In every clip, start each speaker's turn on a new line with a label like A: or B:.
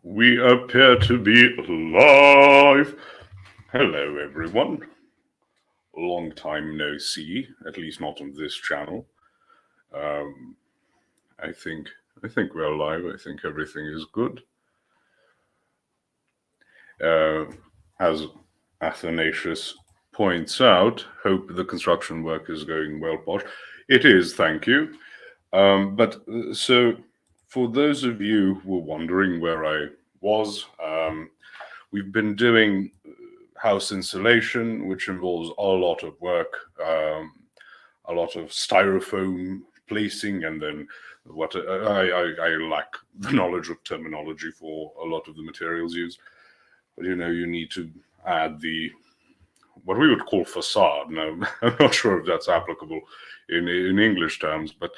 A: We appear to be live. Hello, everyone. Long time no see, at least not on this channel. I think we're live. I think everything is good. As Athanasius points out, hope the construction work is going well, Posh. It is, thank you. So for those of you who are wondering where I was, we've been doing house insulation, which involves a lot of work, a lot of styrofoam placing, and then what I lack the knowledge of terminology for a lot of the materials used. But you need to add what we would call facade. Now, I'm not sure if that's applicable in English terms, but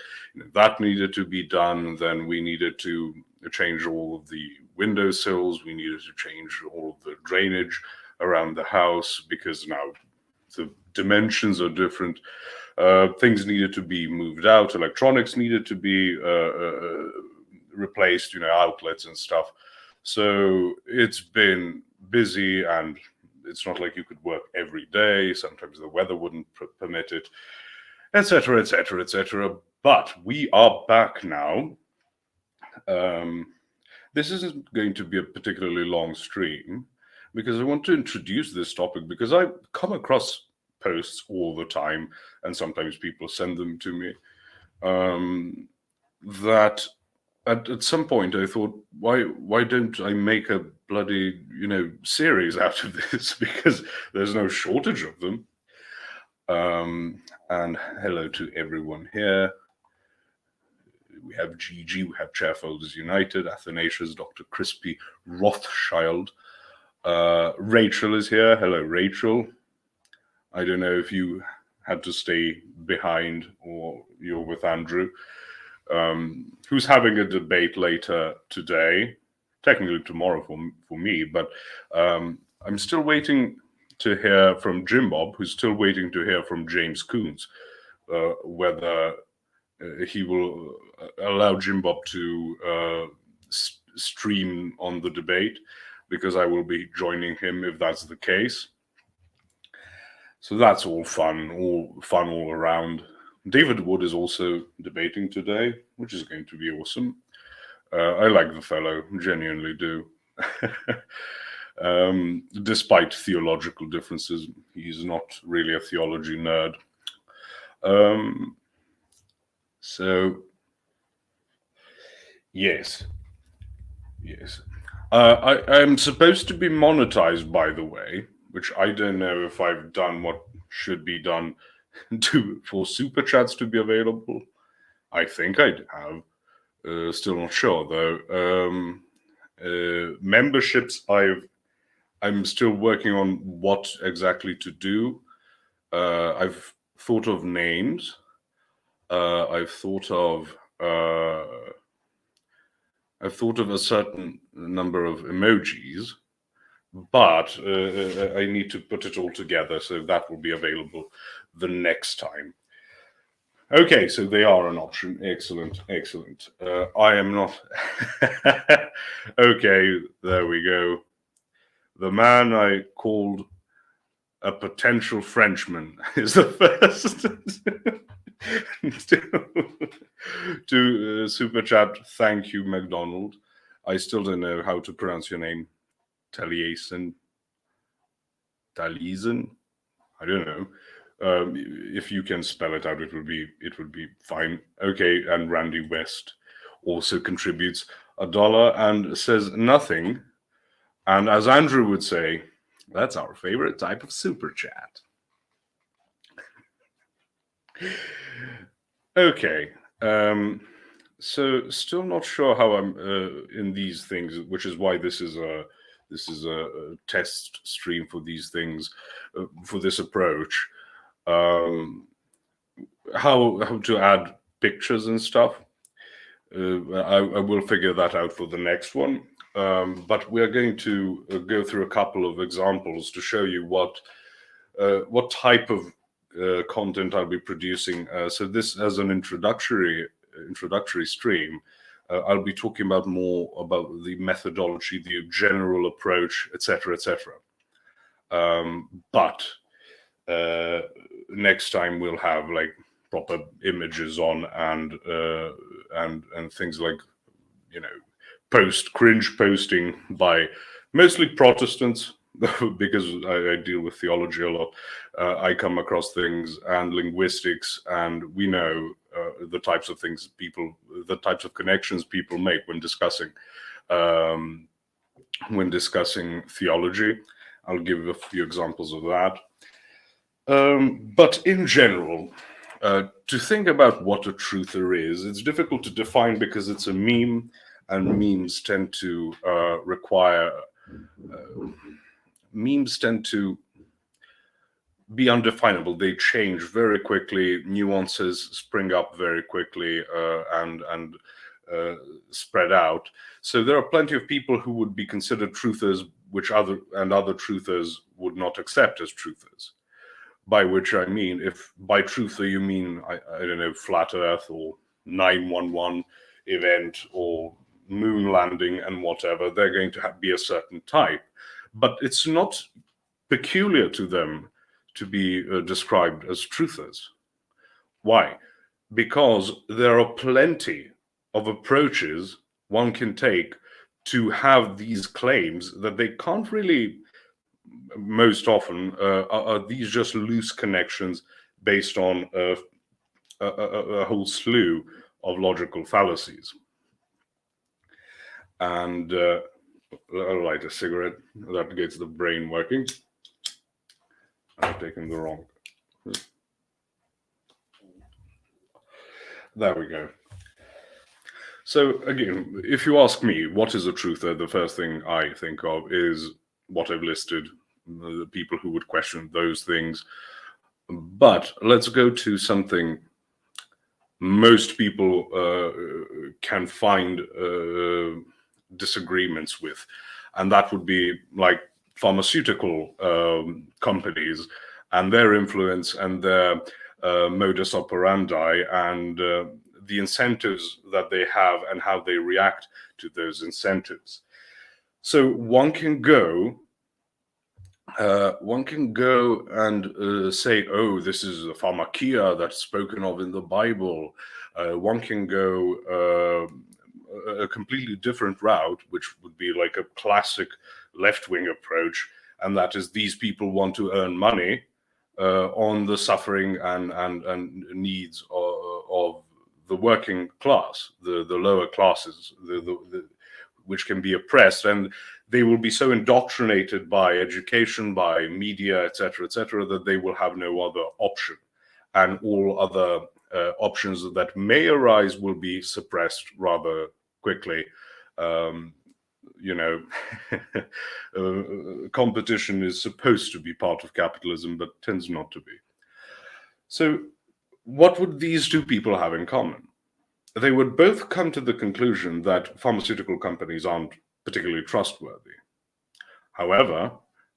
A: that needed to be done. Then we needed to change all of the windowsills. We needed to change all of the drainage around the house because now the dimensions are different. Things needed to be moved out. Electronics needed to be replaced, outlets and stuff. So it's been busy, and it's not like you could work every day. Sometimes the weather wouldn't permit it, etc., etc., etc. But we are back now. This isn't going to be a particularly long stream because I want to introduce this topic because I come across posts all the time, and sometimes people send them to me, that at some point I thought, why don't I make a bloody series out of this, because there's no shortage of them. And hello to everyone here. We have Gigi, we have Chairfolders United, Athanasius, Dr. Crispy Rothschild. Rachel is here. Hello, Rachel. I don't know if you had to stay behind or you're with Andrew, who's having a debate later today, technically tomorrow for me, but I'm still waiting to hear from Jim Bob, who's still waiting to hear from James Coons, whether he will allow Jim Bob to stream on the debate, because I will be joining him if that's the case. So that's all fun all around. David Wood is also debating today, which is going to be awesome. I like the fellow, genuinely do. Despite theological differences, he's not really a theology nerd. So, yes. I'm supposed to be monetized, by the way, which I don't know if I've done what should be done for super chats to be available. I think I have. Still not sure though. Memberships, I'm still working on what exactly to do. I've thought of names. I've thought of a certain number of emojis, but I need to put it all together, so that will be available the next time. Okay, so they are an option. Excellent. I am not. Okay, there we go. The man I called a potential Frenchman is the first to super chat. Thank you, McDonald. I still don't know how to pronounce your name. Taliesin? I don't know. If you can spell it out, it would be fine. Okay, and Randy West also contributes $1 and says nothing. And as Andrew would say, that's our favorite type of super chat. Okay. So still not sure how I'm in these things, which is why this is a test stream for these things, for this approach. How to add pictures and stuff. I will figure that out for the next one. But we're going to go through a couple of examples to show you what type of content I'll be producing. So this as an introductory stream. I'll be talking about more about the methodology, the general approach, etc., etc. But next time we'll have like proper images on and things like, you know, cringe posting by mostly Protestants, because I deal with theology a lot. I come across things and linguistics, and we know the types of things the types of connections people make when discussing theology. I'll give a few examples of that. But in general, to think about what a truther is, it's difficult to define because it's a meme, and memes tend to be undefinable. They change very quickly. Nuances spring up very quickly and spread out. So there are plenty of people who would be considered truthers, which other truthers would not accept as truthers. By which I mean, if by truther you mean, I don't know, flat Earth or 9/11 event or moon landing and whatever, they're going to be a certain type. But it's not peculiar to them to be described as truthers. Why? Because there are plenty of approaches one can take to have these claims that they can't really, most often, are these just loose connections based on a whole slew of logical fallacies. And I'll light a cigarette. That gets the brain working. I've taken the wrong. There we go. So again, if you ask me, what is a truther? The first thing I think of is what I've listed, the people who would question those things. But let's go to something most people can find disagreements with, and that would be like pharmaceutical companies and their influence and their modus operandi and the incentives that they have and how they react to those incentives. So one can go and say, oh, this is a pharmakia that's spoken of in the Bible. One can go a completely different route, which would be like a classic left-wing approach, and that is these people want to earn money on the suffering and needs of the working class, the lower classes, which can be oppressed, and they will be so indoctrinated by education, by media, etc., that they will have no other option, and all other options that may arise will be suppressed rather quickly. Competition is supposed to be part of capitalism, but tends not to be. So what would these two people have in common? They would both come to the conclusion that pharmaceutical companies aren't particularly trustworthy. However,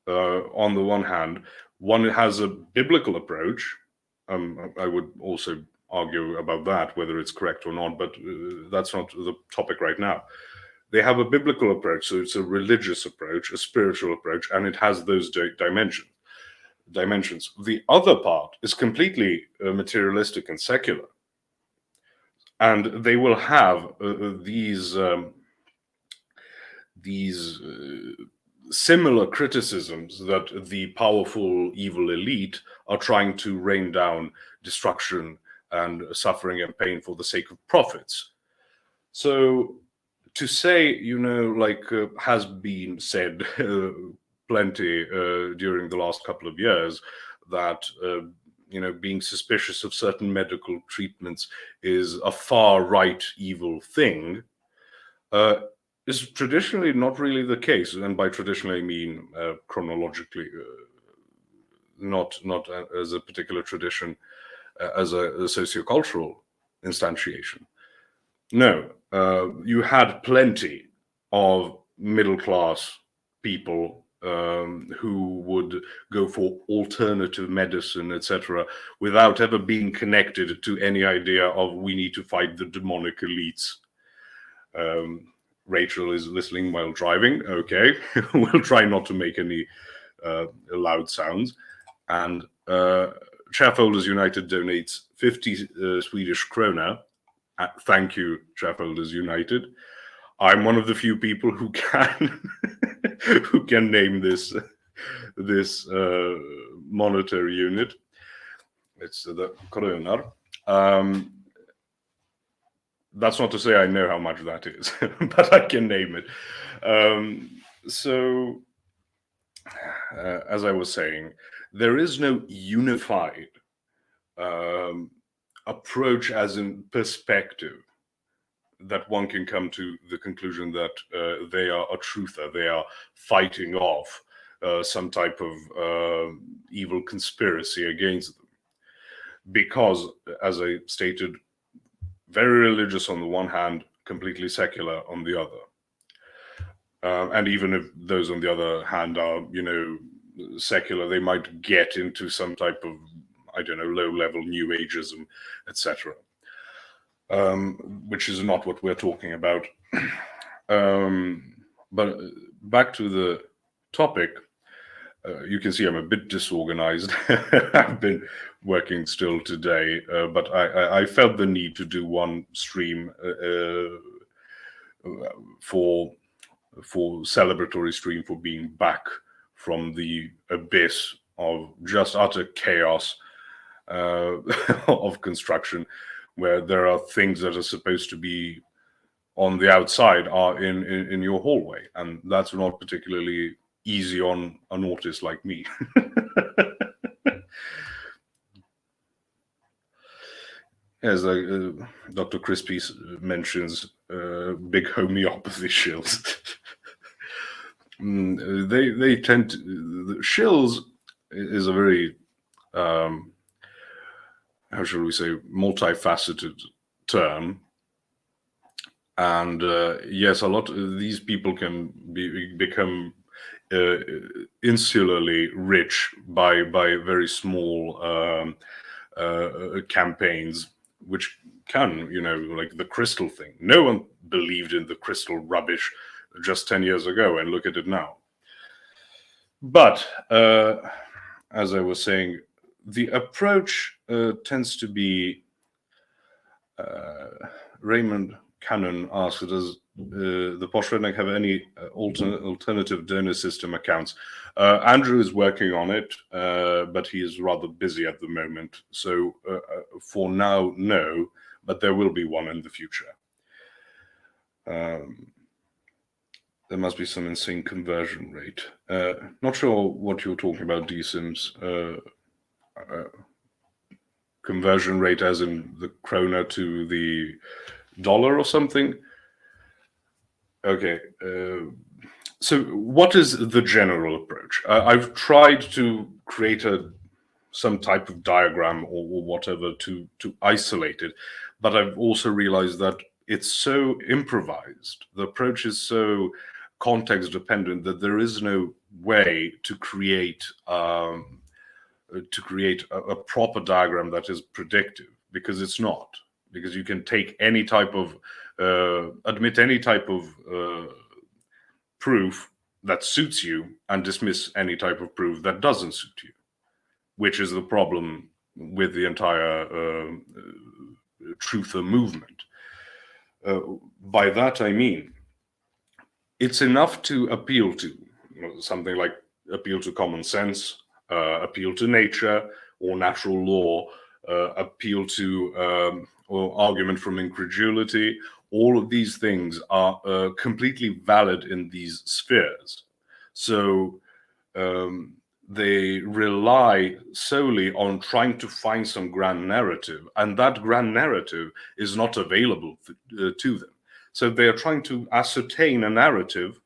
A: on the one hand, one has a biblical approach. I would also argue about that, whether it's correct or not, but that's not the topic right now. They have a biblical approach, so it's a religious approach, a spiritual approach, and it has those dimensions. The other part is completely materialistic and secular. And they will have these similar criticisms that the powerful evil elite are trying to rain down destruction and suffering and pain for the sake of profits. So to say, has been said plenty during the last couple of years that being suspicious of certain medical treatments is a far right evil thing is traditionally not really the case. And by traditionally I mean chronologically, not as a particular tradition, as a sociocultural instantiation. No, you had plenty of middle-class people who would go for alternative medicine, etc., without ever being connected to any idea of we need to fight the demonic elites. Rachel is listening while driving. Okay, we'll try not to make any loud sounds. And Shareholders United donates 50 Swedish krona. Thank you, Shareholders United. I'm one of the few people who can who can name this monetary unit. It's the kronor. That's not to say I know how much that is, but I can name it. As I was saying, there is no unified approach as in perspective that one can come to the conclusion that they are a truther, they are fighting off some type of evil conspiracy against them. Because, as I stated, very religious on the one hand, completely secular on the other. And even if those on the other hand are, secular, they might get into some type of, low-level New Ageism, etc. Which is not what we're talking about. But back to the topic, you can see I'm a bit disorganized. I've been working still today, but I felt the need to do one stream for celebratory stream for being back from the abyss of just utter chaos of construction, where there are things that are supposed to be on the outside are in your hallway, and that's not particularly easy on an autist like me. As Dr. Crispy mentions, big homeopathy shills. They tend to, the shills is a very how shall we say, multifaceted term. And yes, a lot of these people can become insularly rich by very small campaigns, which can, like the crystal thing. No one believed in the crystal rubbish just 10 years ago, and look at it now. But as I was saying, the approach tends to be, Raymond Cannon asked, does the Posh Redneck have any alternative donor system accounts? Andrew is working on it, but he is rather busy at the moment. So for now, no, but there will be one in the future. There must be some insane conversion rate. Not sure what you're talking about, D-Sims. Conversion rate as in the krona to the dollar or something? Okay. So what is the general approach? I've tried to create some type of diagram or whatever to isolate it, but I've also realized that it's so improvised. The approach is so context dependent that there is no way to create a proper diagram that is predictive, because it's not. Because you can take any type of admit any type of proof that suits you and dismiss any type of proof that doesn't suit you, which is the problem with the entire truther movement. By that I mean, it's enough to appeal to something like appeal to common sense, appeal to nature or natural law, appeal to or argument from incredulity. All of these things are completely valid in these spheres. So they rely solely on trying to find some grand narrative, and that grand narrative is not available to them. So they are trying to ascertain a narrative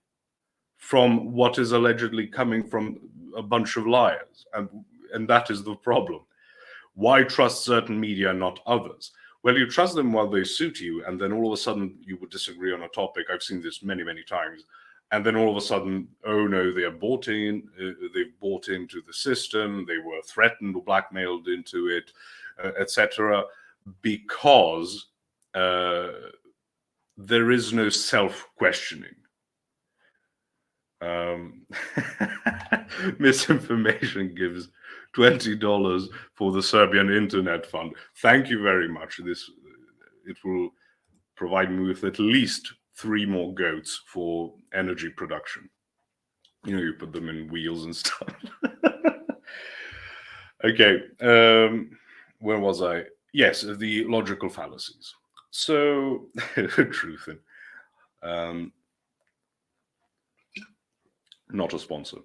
A: from what is allegedly coming from a bunch of liars, and that is the problem. Why trust certain media and not others? Well, you trust them while they suit you, and then all of a sudden you would disagree on a topic. I've seen this many, many times. And then all of a sudden, oh no, they've bought into the system, they were threatened or blackmailed into it, etc., because there is no self-questioning. Misinformation gives $20 for the Serbian Internet Fund. Thank you very much. It will provide me with at least 3 more goats for energy production. You put them in wheels and stuff. Okay, where was I? Yes, the logical fallacies. So, truth in. Not a sponsor.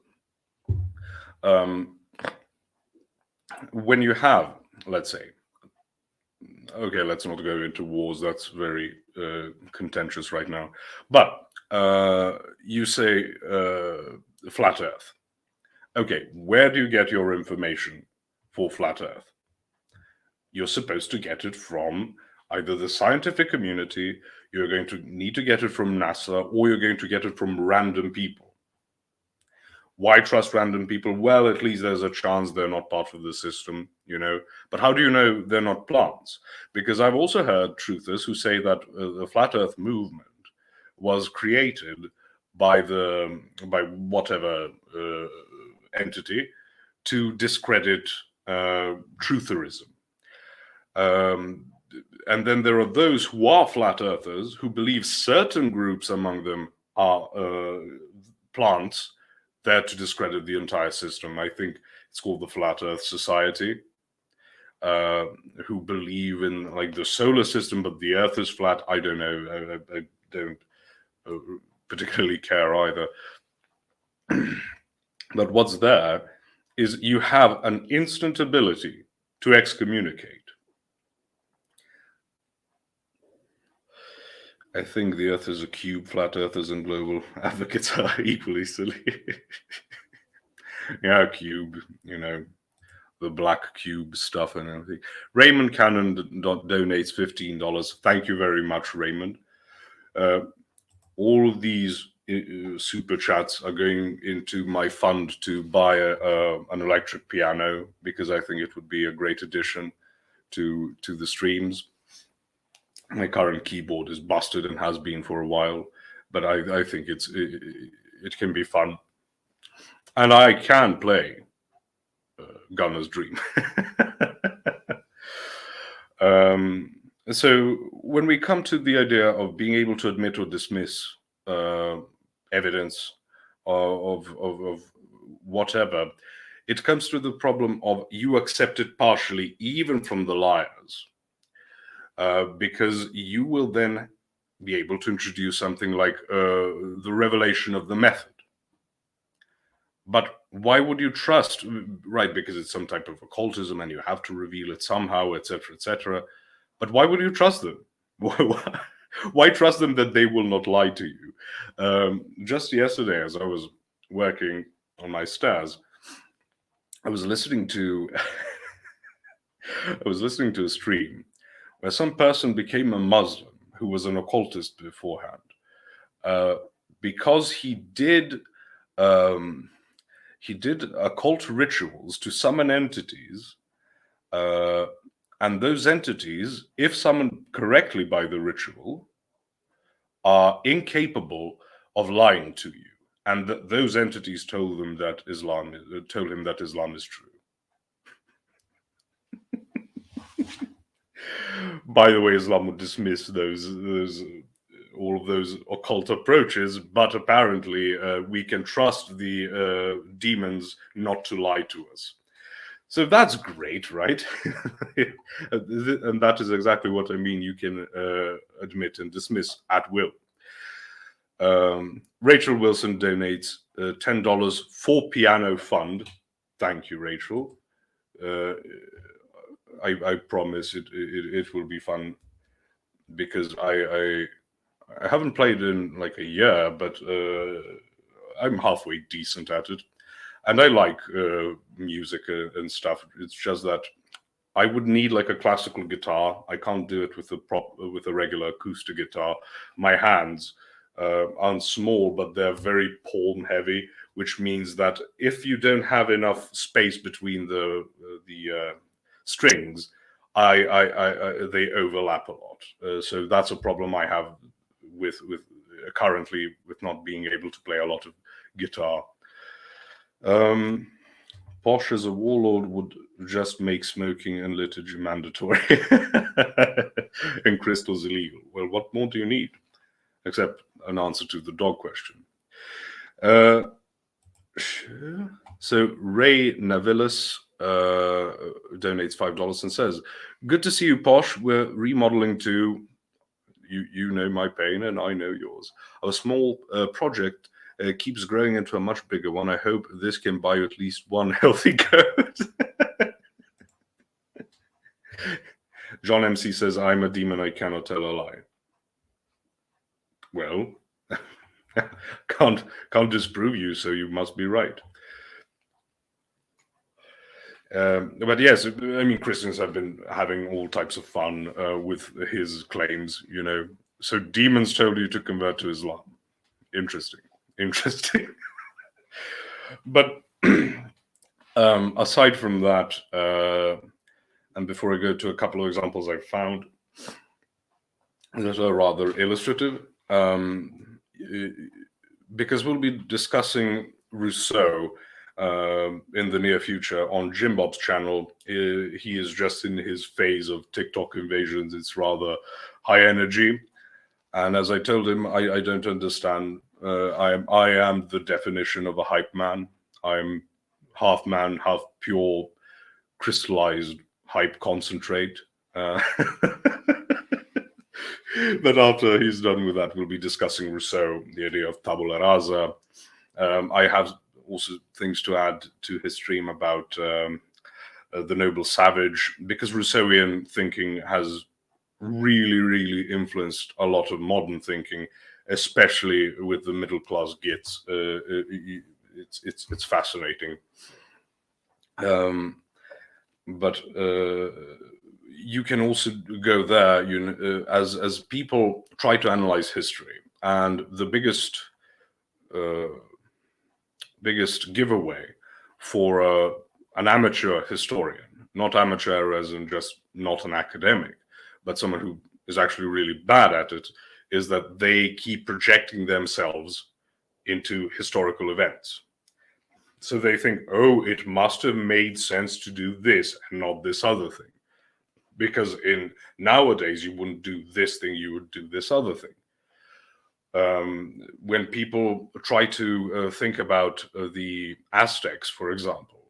A: When you have, let's say, okay, let's not go into wars, that's very contentious right now, but you say flat Earth. Okay, where do you get your information for flat Earth? You're supposed to get it from either the scientific community, you're going to need to get it from NASA, or you're going to get it from random people. Why trust random people? Well, at least there's a chance they're not part of the system, But how do you know they're not plants? Because I've also heard truthers who say that the flat Earth movement was created by whatever entity to discredit trutherism. And then there are those who are flat earthers who believe certain groups among them are plants there to discredit the entire system. I think it's called the Flat Earth Society, who believe in like the solar system, but the Earth is flat. I don't know. I don't particularly care either. But what's there is you have an instant ability to excommunicate. I think the Earth is a cube. Flat earthers and global advocates are equally silly. Yeah, cube, the black cube stuff and everything. Raymond Cannon donates $15. Thank you very much, Raymond. All of these super chats are going into my fund to buy an electric piano, because I think it would be a great addition to the streams. My current keyboard is busted and has been for a while, but I think it can be fun, and I can play Gunner's Dream. So when we come to the idea of being able to admit or dismiss evidence of whatever, it comes to the problem of you accept it partially, even from the liars. Because you will then be able to introduce something like the revelation of the method. But why would you trust, right? Because it's some type of occultism and you have to reveal it somehow, etc., etc. But why would you trust them? Why trust them that they will not lie to you? Just yesterday, as I was working on my stairs, I was listening to a stream where some person became a Muslim who was an occultist beforehand, because he did occult rituals to summon entities, and those entities, if summoned correctly by the ritual, are incapable of lying to you, and those entities told him that Islam is true. By the way, Islam would dismiss all of those occult approaches, but apparently we can trust the demons not to lie to us. So that's great, right? And that is exactly what I mean. You can admit and dismiss at will. Rachel Wilson donates $10 for Piano Fund. Thank you, Rachel. I promise it will be fun, because I haven't played in like a year, but I'm halfway decent at it, and I like music and stuff. It's just that I would need like a classical guitar. I can't do it with a regular acoustic guitar. My hands aren't small, but they're very palm heavy, which means that if you don't have enough space between the strings, they overlap a lot. So that's a problem I have currently with not being able to play a lot of guitar. Posh as a warlord would just make smoking and liturgy mandatory and crystals illegal. Well, what more do you need? Except an answer to the dog question. So Ray Navilis donates $5 and says, "Good to see you, Posh. We're remodeling too. You know my pain and I know yours. Our small project keeps growing into a much bigger one. I hope this can buy you at least one healthy goat." John MC says, "I'm a demon, I cannot tell a lie." Well, can't disprove you, so you must be right. But yes, I mean, Christians have been having all types of fun with his claims, you know. So demons told you to convert to Islam. Interesting. But aside from that, and before I go to a couple of examples I found that are rather illustrative, because we'll be discussing Rousseau in the near future on Jim Bob's channel. He is just in his phase of TikTok invasions. It's rather high energy. And as I told him, I don't understand. I am the definition of a hype man. I'm half man, half pure crystallized hype concentrate. But after he's done with that, we'll be discussing Rousseau, the idea of tabula rasa. I have also things to add to his stream about the noble savage, because Rousseauian thinking has really influenced a lot of modern thinking, especially with the middle class gits. It's fascinating. But you can also go there, you know, as people try to analyze history, and the biggest giveaway for an amateur historian, not amateur as in just not an academic, but someone who is actually really bad at it, is that they keep projecting themselves into historical events. So they think, oh, it must have made sense to do this and not this other thing. Because in nowadays, you wouldn't do this thing, you would do this other thing. When people try to think about the Aztecs, for example,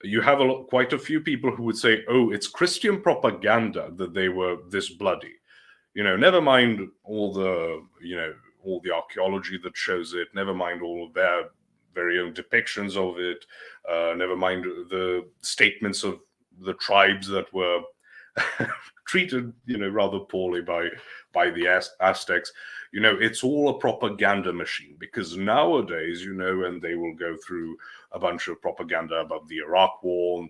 A: you have quite a few people who would say, oh, it's Christian propaganda that they were this bloody. You know, never mind all the archaeology that shows it, never mind all of their very own depictions of it, never mind the statements of the tribes that were treated, you know, rather poorly by the Aztecs. You know, it's all a propaganda machine, because nowadays, you know, and they will go through a bunch of propaganda about the Iraq War,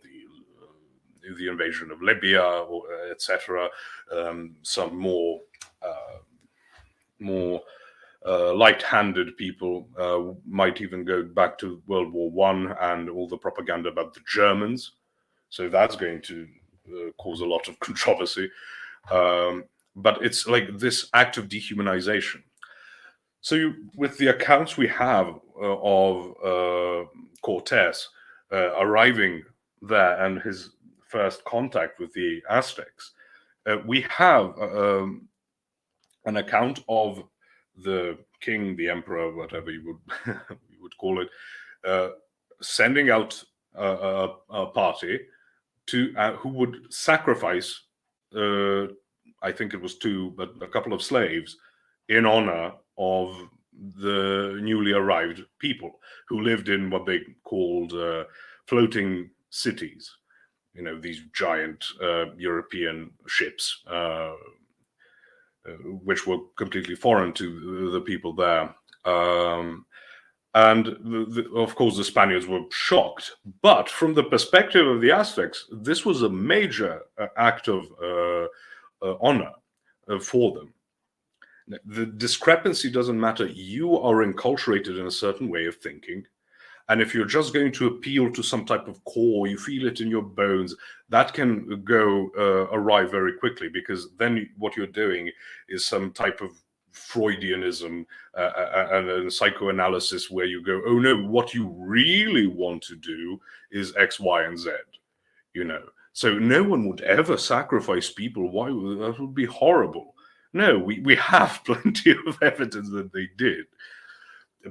A: the invasion of Libya, etc. Some more light-handed people might even go back to World War I and all the propaganda about the Germans. So that's going to cause a lot of controversy. But it's like this act of dehumanization. So with the accounts we have of Cortes arriving there and his first contact with the Aztecs, we have an account of the king, the emperor, whatever you would call it, sending out a party to who would sacrifice, I think it was a couple of slaves in honor of the newly arrived people who lived in what they called floating cities. You know, these giant European ships, which were completely foreign to the people there. And of course, the Spaniards were shocked. But from the perspective of the Aztecs, this was a major act of honor for them. The discrepancy doesn't matter. You are enculturated in a certain way of thinking. And if you're just going to appeal to some type of core, you feel it in your bones, that can go awry very quickly, because then what you're doing is some type of Freudianism and a psychoanalysis where you go, oh no, what you really want to do is X, Y, and Z, So no one would ever sacrifice people. Why? That would be horrible. No, we have plenty of evidence that they did.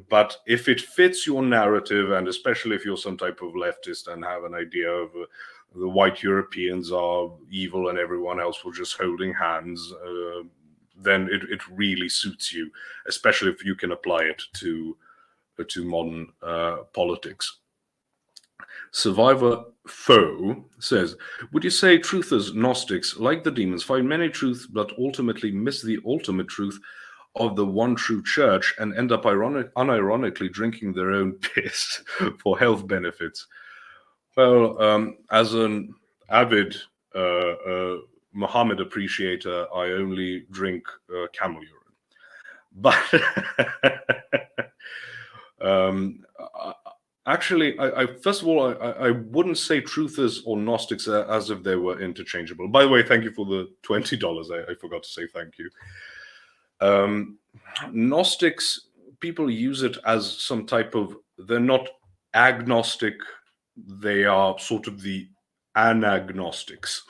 A: But if it fits your narrative, and especially if you're some type of leftist and have an idea of the white Europeans are evil and everyone else was just holding hands, then it really suits you, especially if you can apply it to modern politics. Survivor Foe says, would you say truthers, Gnostics, like the demons, find many truths but ultimately miss the ultimate truth of the one true church and end up unironically drinking their own piss for health benefits? Well, as an avid Muhammad appreciator, I only drink camel urine. But actually, I first of all, I wouldn't say truthers or Gnostics as if they were interchangeable. By the way, thank you for the $20. I forgot to say thank you. Gnostics, people use it as some type of, they're not agnostic, they are sort of the anagnostics.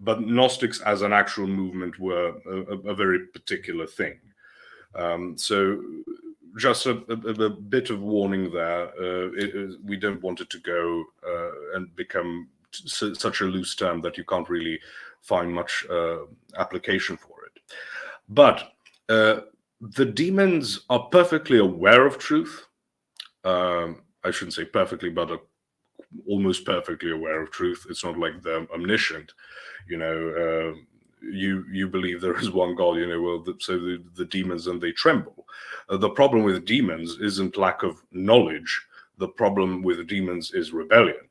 A: But Gnostics as an actual movement were a very particular thing. So just a bit of warning there. We don't want it to go and become such a loose term that you can't really find much application for it. But the demons are perfectly aware of truth. I shouldn't say perfectly, but almost perfectly aware of truth. It's not like they're omniscient. You believe there is one God, so the demons, and they tremble. The problem with demons isn't lack of knowledge. The problem with demons is rebellion.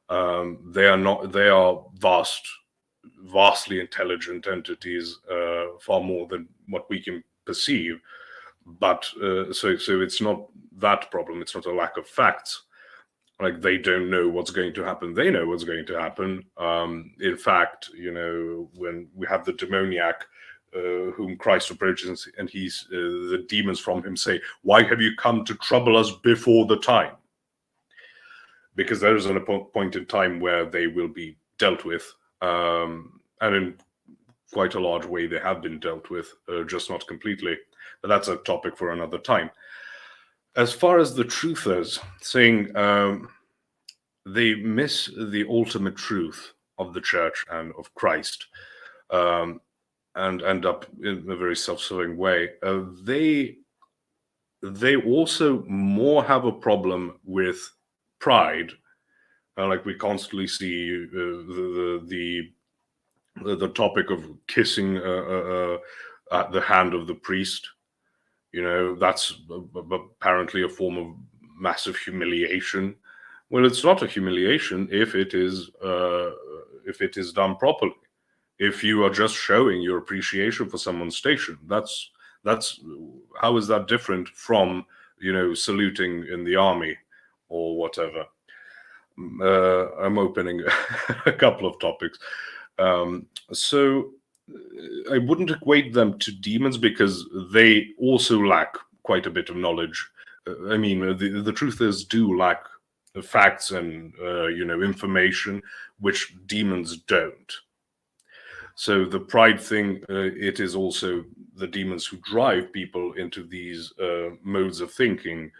A: They are vastly intelligent entities, far more than what we can perceive. But so it's not that problem. It's not a lack of facts. Like, they don't know what's going to happen. They know what's going to happen. In fact, when we have the demoniac whom Christ approaches, and the demons from him say, why have you come to trouble us before the time? Because there is a point in time where they will be dealt with. And in quite a large way, they have been dealt with, just not completely. But that's a topic for another time. As far as the truthers, saying they miss the ultimate truth of the church and of Christ, and end up in a very self-serving way, they also more have a problem with pride. Like we constantly see the topic of kissing at the hand of the priest. That's apparently a form of massive humiliation. Well, it's not a humiliation if it is done properly. If you are just showing your appreciation for someone's station, that's how is that different from saluting in the army or whatever? I'm opening a couple of topics. So I wouldn't equate them to demons because they also lack quite a bit of knowledge. I mean, the truthers do lack facts and information, which demons don't. So the pride thing, it is also the demons who drive people into these modes of thinking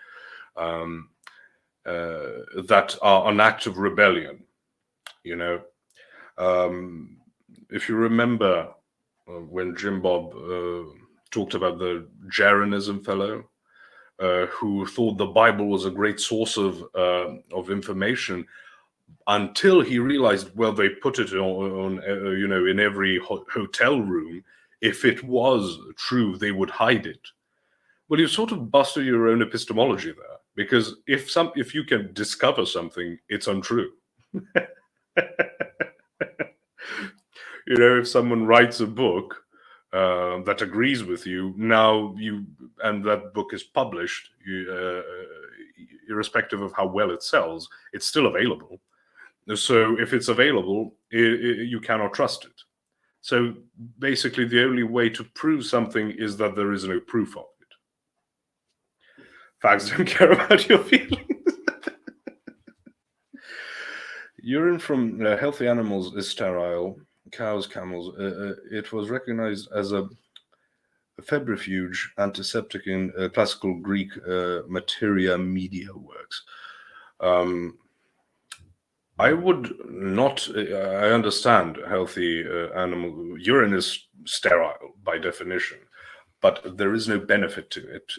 A: that are an act of rebellion. If you remember when Jim Bob talked about the Jeranism fellow who thought the Bible was a great source of information, until he realized, well, they put it on in every hotel room. If it was true, they would hide it. Well, you sort of busted your own epistemology there, because if you can discover something, it's untrue. If someone writes a book that agrees with you, and that book is published, irrespective of how well it sells, it's still available. So if it's available, you cannot trust it. So basically, the only way to prove something is that there is no proof of it. Facts don't care about your feelings. Urine from healthy animals is sterile. Cows, camels. It was recognized as a febrifuge antiseptic in classical Greek materia media works. I would not. I understand healthy animal urine is sterile by definition, but there is no benefit to it.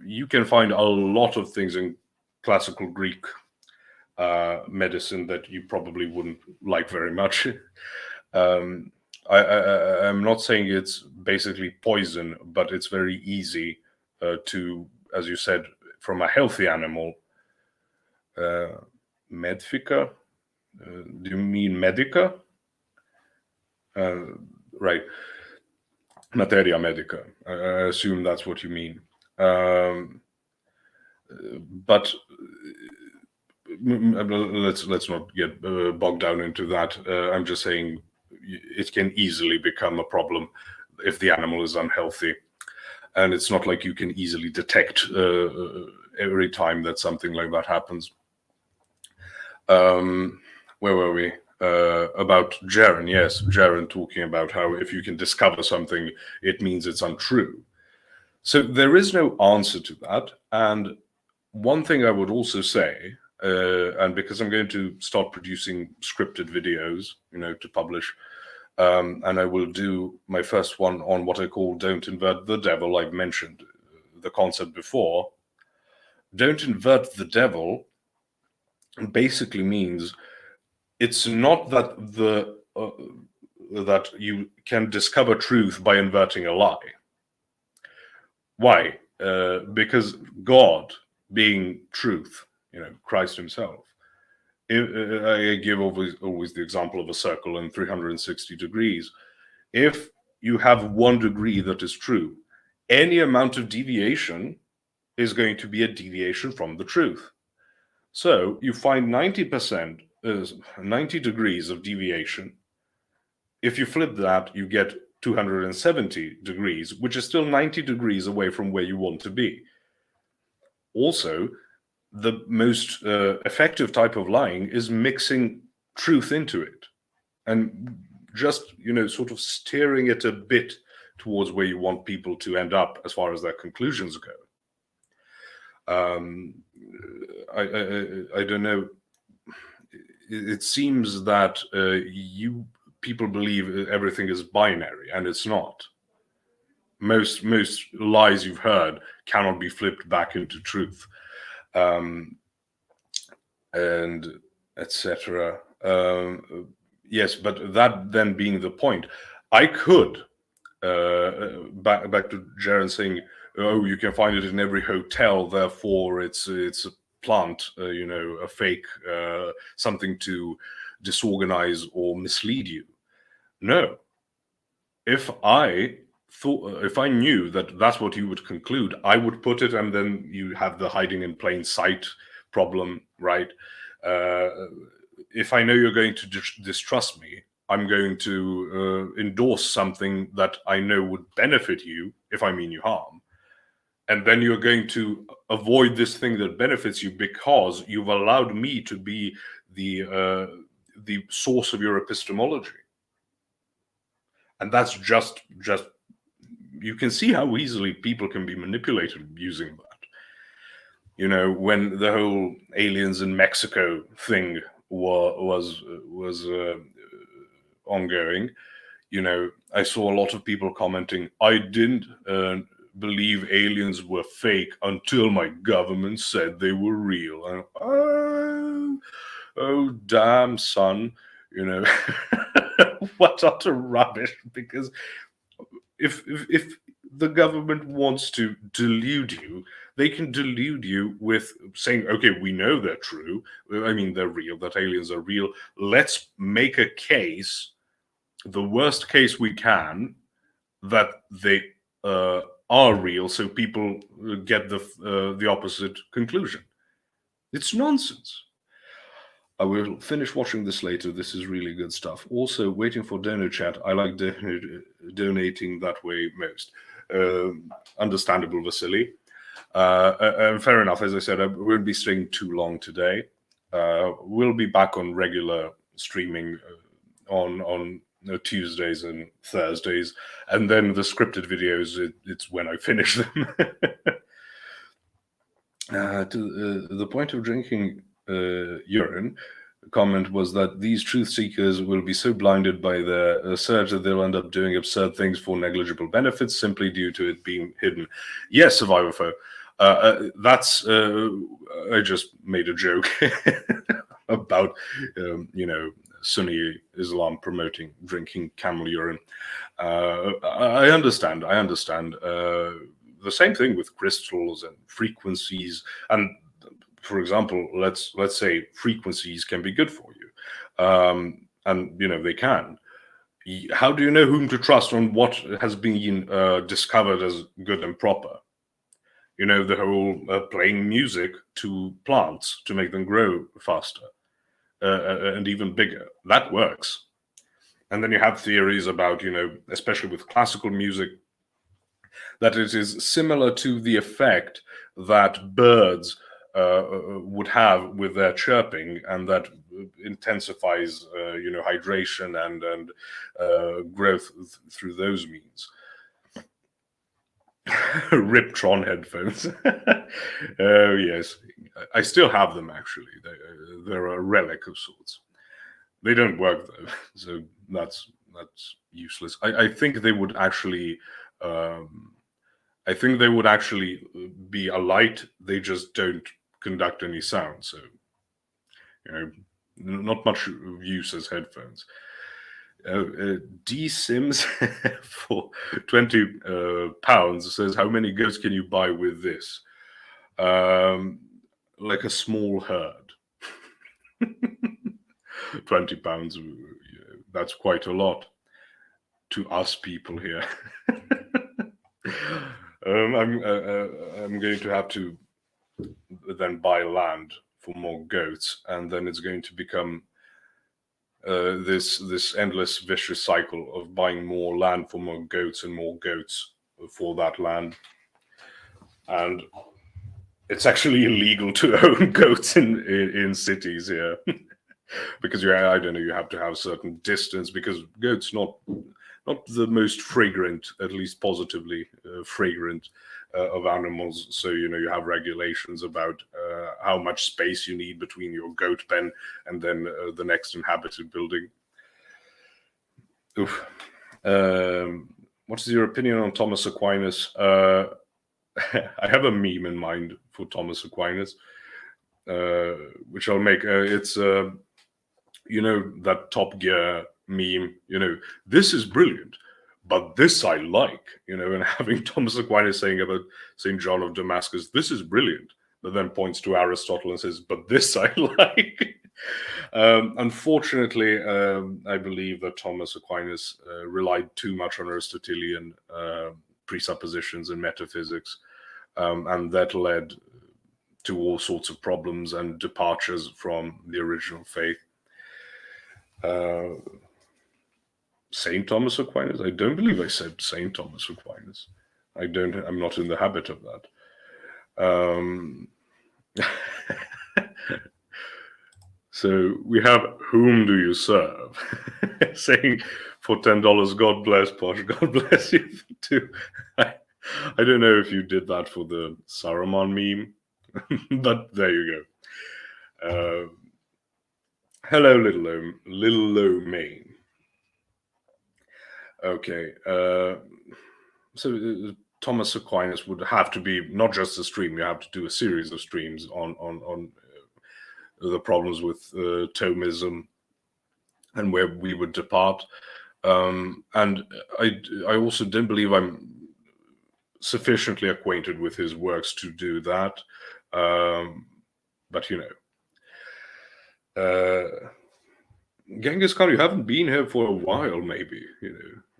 A: You can find a lot of things in classical Greek medicine that you probably wouldn't like very much. I'm not saying it's basically poison, but it's very easy to, as you said, from a healthy animal. Medfica? Do you mean medica? Right. Materia medica. I assume that's what you mean. But let's not get bogged down into that. I'm just saying it can easily become a problem if the animal is unhealthy, and it's not like you can easily detect every time that something like that happens. Where were we? About Jaren, yes, Jaren talking about how if you can discover something, it means it's untrue. So there is no answer to that. And one thing I would also say, and because I'm going to start producing scripted videos, to publish, and I will do my first one on what I call Don't Invert the Devil. I've mentioned the concept before. Don't invert the devil basically means it's not that that you can discover truth by inverting a lie. Why? Because God, being truth, Christ himself. I give always the example of a circle in 360 degrees. If you have 1 degree that is true, any amount of deviation is going to be a deviation from the truth. So you find 90%, 90 degrees of deviation. If you flip that, you get 270 degrees, which is still 90 degrees away from where you want to be. Also, the most effective type of lying is mixing truth into it and just, sort of steering it a bit towards where you want people to end up as far as their conclusions go. I don't know. It seems that people believe everything is binary, and it's not. Most lies you've heard cannot be flipped back into truth, and etc. Yes, but that then being the point, I could back to Jaren saying, "Oh, you can find it in every hotel, therefore it's a plant, a fake, something to disorganize or mislead you." No. If I knew that that's what you would conclude, I would put it, and then you have the hiding in plain sight problem, right? If I know you're going to distrust me, I'm going to endorse something that I know would benefit you if I mean you harm. And then you're going to avoid this thing that benefits you because you've allowed me to be the source of your epistemology. And that's just you can see how easily people can be manipulated using that. When the whole aliens in Mexico thing was ongoing, I saw a lot of people commenting, "I didn't believe aliens were fake until my government said they were real." And, oh damn, son, what utter rubbish! Because if the government wants to delude you, they can delude you with saying, "Okay, we know they're true. I mean, they're real. That aliens are real. Let's make a case, the worst case we can, that they are real, so people get the opposite conclusion." It's nonsense. I will finish watching this later. This is really good stuff. Also, waiting for donor chat. I like donating that way most. Understandable, Vasily. Fair enough. As I said, I won't be staying too long today. We'll be back on regular streaming on Tuesdays and Thursdays, and then the scripted videos. It's when I finish them. To the point of drinking urine, comment was that these truth seekers will be so blinded by the surge that they'll end up doing absurd things for negligible benefits simply due to it being hidden. Yes, Survivor Foe. That's I just made a joke about Sunni Islam promoting drinking camel urine. I understand. The same thing with crystals and frequencies. And for example, let's say frequencies can be good for you, and they can. How do you know whom to trust on what has been discovered as good and proper? The whole playing music to plants to make them grow faster and even bigger. That works. And then you have theories about, especially with classical music, that it is similar to the effect that birds would have with their chirping, and that intensifies, hydration and growth through those means. Riptron headphones. Oh yes, I still have them actually. They're a relic of sorts. They don't work though, so that's useless. I think they would actually. I think they would actually be a light. They just don't conduct any sound. So, not much use as headphones. D Sims for £20 says, how many goats can you buy with this? Like a small herd. £20, that's quite a lot to us people here. I'm going to have to then buy land for more goats, and then it's going to become this endless vicious cycle of buying more land for more goats and more goats for that land. And it's actually illegal to own goats in cities here. Because you have to have a certain distance, because goats not the most fragrant, at least positively fragrant of animals. So you have regulations about how much space you need between your goat pen and then the next inhabited building. Oof. What is your opinion on Thomas Aquinas? I have a meme in mind for Thomas Aquinas, which I'll make. It's that Top Gear meme, this is brilliant, but this I like, and having Thomas Aquinas saying about St. John of Damascus, this is brilliant, but then points to Aristotle and says, but this I like. Unfortunately, I believe that Thomas Aquinas relied too much on Aristotelian presuppositions and metaphysics, and that led to all sorts of problems and departures from the original faith. Saint Thomas Aquinas? I don't believe I said Saint Thomas Aquinas. I'm not in the habit of that. So we have, whom do you serve? Saying for $10, God bless Posh, God bless you too. I don't know if you did that for the Saruman meme, but there you go. Hello, Little Low Main. Okay, so Thomas Aquinas would have to be not just a stream. You have to do a series of streams on the problems with Thomism and where we would depart. And I also don't believe I'm sufficiently acquainted with his works to do that. But Genghis Khan, you haven't been here for a while, maybe.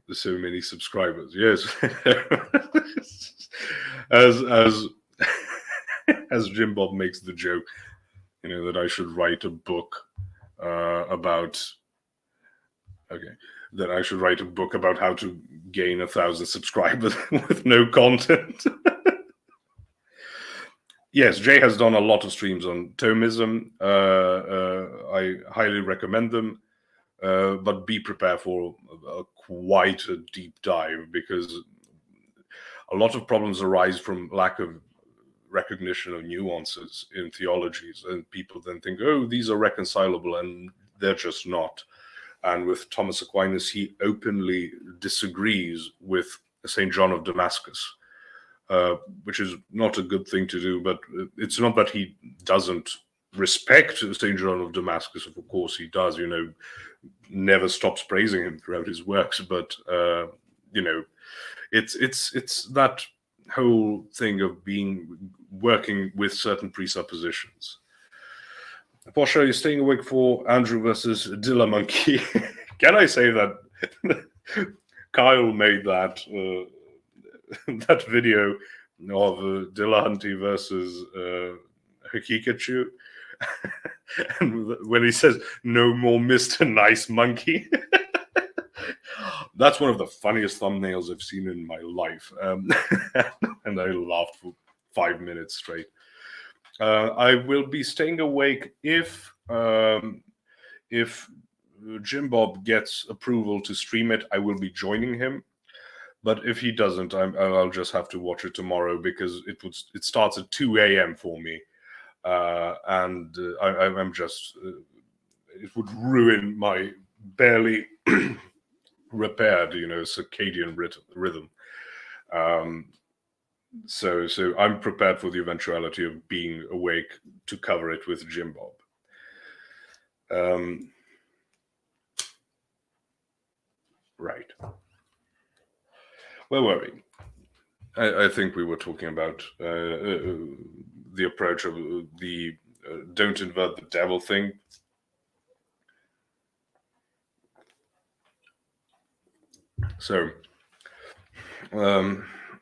A: There's so many subscribers. Yes, as Jim Bob makes the joke, that I should write a book about that I should write a book about how to gain 1,000 subscribers with no content. Yes, Jay has done a lot of streams on Thomism. I highly recommend them, but be prepared for quite a deep dive, because a lot of problems arise from lack of recognition of nuances in theologies, and people then think, oh, these are reconcilable, and they're just not. And with Thomas Aquinas, he openly disagrees with St. John of Damascus, which is not a good thing to do, but it's not that he doesn't respect St. John of Damascus. Of course he does, never stops praising him throughout his works, but it's that whole thing of working with certain presuppositions. Porsche, are you staying awake for Andrew versus Dilla Monkey? Can I say that Kyle made that that video of Dillahunty versus Hakikachu, and when he says no more Mr. Nice Monkey, that's one of the funniest thumbnails I've seen in my life, and I laughed for 5 minutes straight. I will be staying awake if Jim Bob gets approval to stream it. I will be joining him, but if he doesn't, I'll just have to watch it tomorrow, because it starts at 2 a.m. for me, and I'm just it would ruin my barely repaired, circadian rhythm. So I'm prepared for the eventuality of being awake to cover it with Jim Bob. Right. Where were we? I think we were talking about the approach of the don't invert the devil thing. So,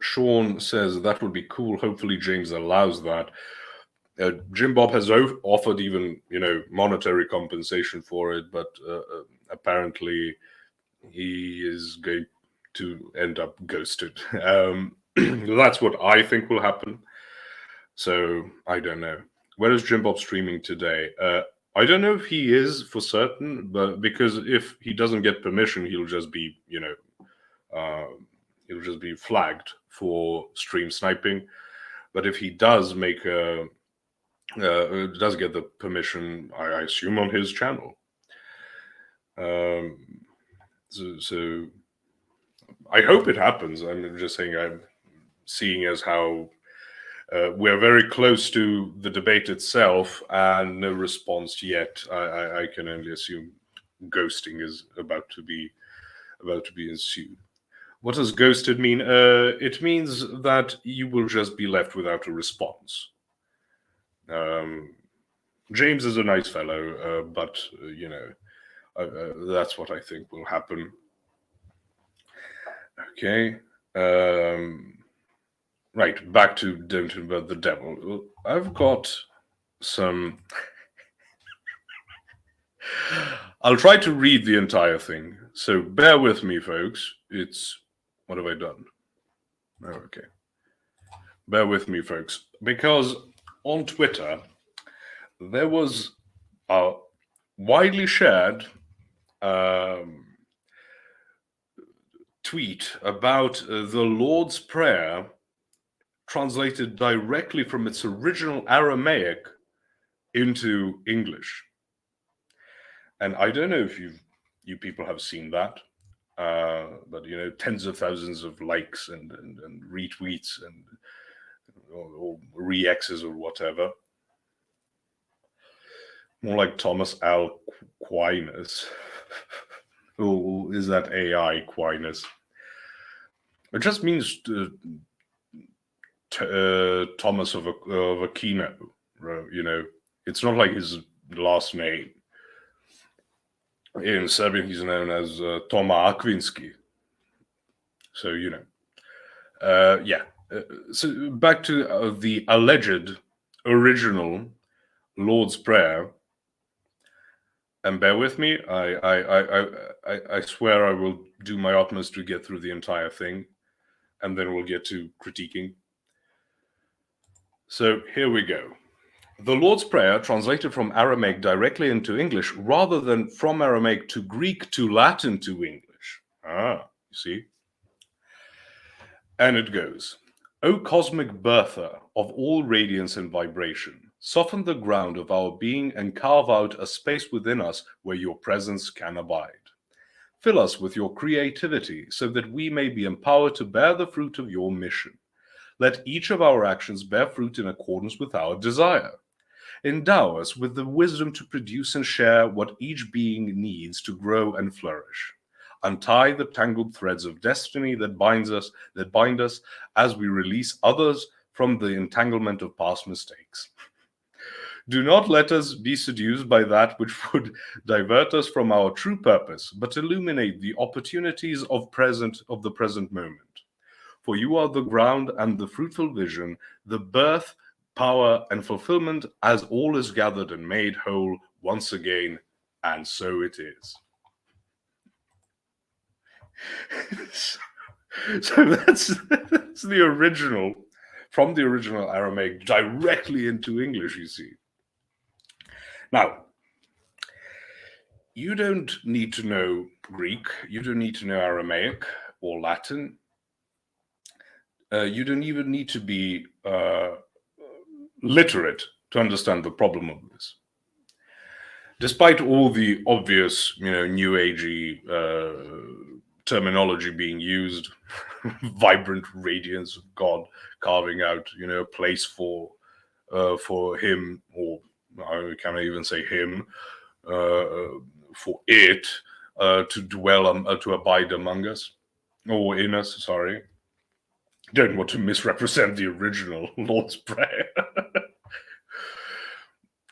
A: Sean says that would be cool. Hopefully James allows that. Jim Bob has offered even, monetary compensation for it, but apparently he is going to end up ghosted. That's what I think will happen. So I don't know. Where is Jim Bob streaming today? I don't know if he is for certain, but because if he doesn't get permission, he'll just be, he'll just be flagged for stream sniping. But if he does make does get the permission, I assume on his channel. So I hope it happens. I'm just saying, I'm seeing as how we're very close to the debate itself and no response yet. I can only assume ghosting is about to be ensued. What does ghosted mean? It means that you will just be left without a response. James is a nice fellow, but that's what I think will happen. Okay. Right, back to don't invert the devil. I've got some. I'll try to read the entire thing, so bear with me, folks. What have I done? Oh, okay. Bear with me, folks, because on Twitter there was a widely shared tweet about the Lord's Prayer translated directly from its original Aramaic into English. And I don't know if you people have seen that, but tens of thousands of likes and retweets and or re-X's or whatever. More like Thomas L. Aquinas. Or is that AI Aquinas? It just means Thomas of Aquino. It's not like his last name. In Serbian, he's known as Toma Akvinski. So, yeah. So back to the alleged original Lord's Prayer. And bear with me. I swear I will do my utmost to get through the entire thing, and then we'll get to critiquing. So here we go. The Lord's Prayer, translated from Aramaic directly into English, rather than from Aramaic to Greek to Latin to English. You see? And it goes, O cosmic birther of all radiance and vibration, soften the ground of our being and carve out a space within us where your presence can abide. Fill us with your creativity so that we may be empowered to bear the fruit of your mission. Let each of our actions bear fruit in accordance with our desire. Endow us with the wisdom to produce and share what each being needs to grow and flourish. Untie the tangled threads of destiny that bind us as we release others from the entanglement of past mistakes. Do not let us be seduced by that which would divert us from our true purpose, but illuminate the opportunities of the present moment. For you are the ground and the fruitful vision, the birth, power, and fulfillment, as all is gathered and made whole once again, and so it is. So that's the original, from the original Aramaic directly into English, you see. Now, you don't need to know Greek, you don't need to know Aramaic or Latin. You don't even need to be literate to understand the problem of this. Despite all the obvious, new agey terminology being used, vibrant radiance of God, carving out, a place for him, or I can't even say him, for it to dwell, to abide among us, or in us, sorry. Don't want to misrepresent the original Lord's Prayer.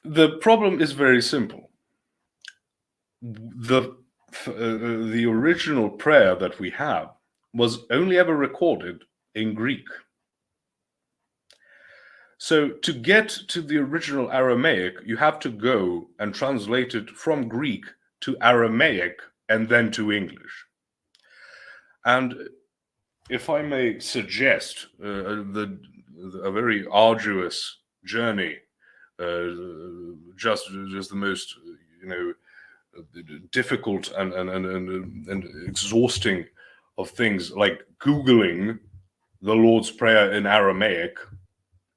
A: The problem is very simple. The original prayer that we have was only ever recorded in Greek. So to get to the original Aramaic, you have to go and translate it from Greek to Aramaic and then to English. And if I may suggest a very arduous journey, just the most difficult and exhausting of things, like Googling the Lord's Prayer in Aramaic,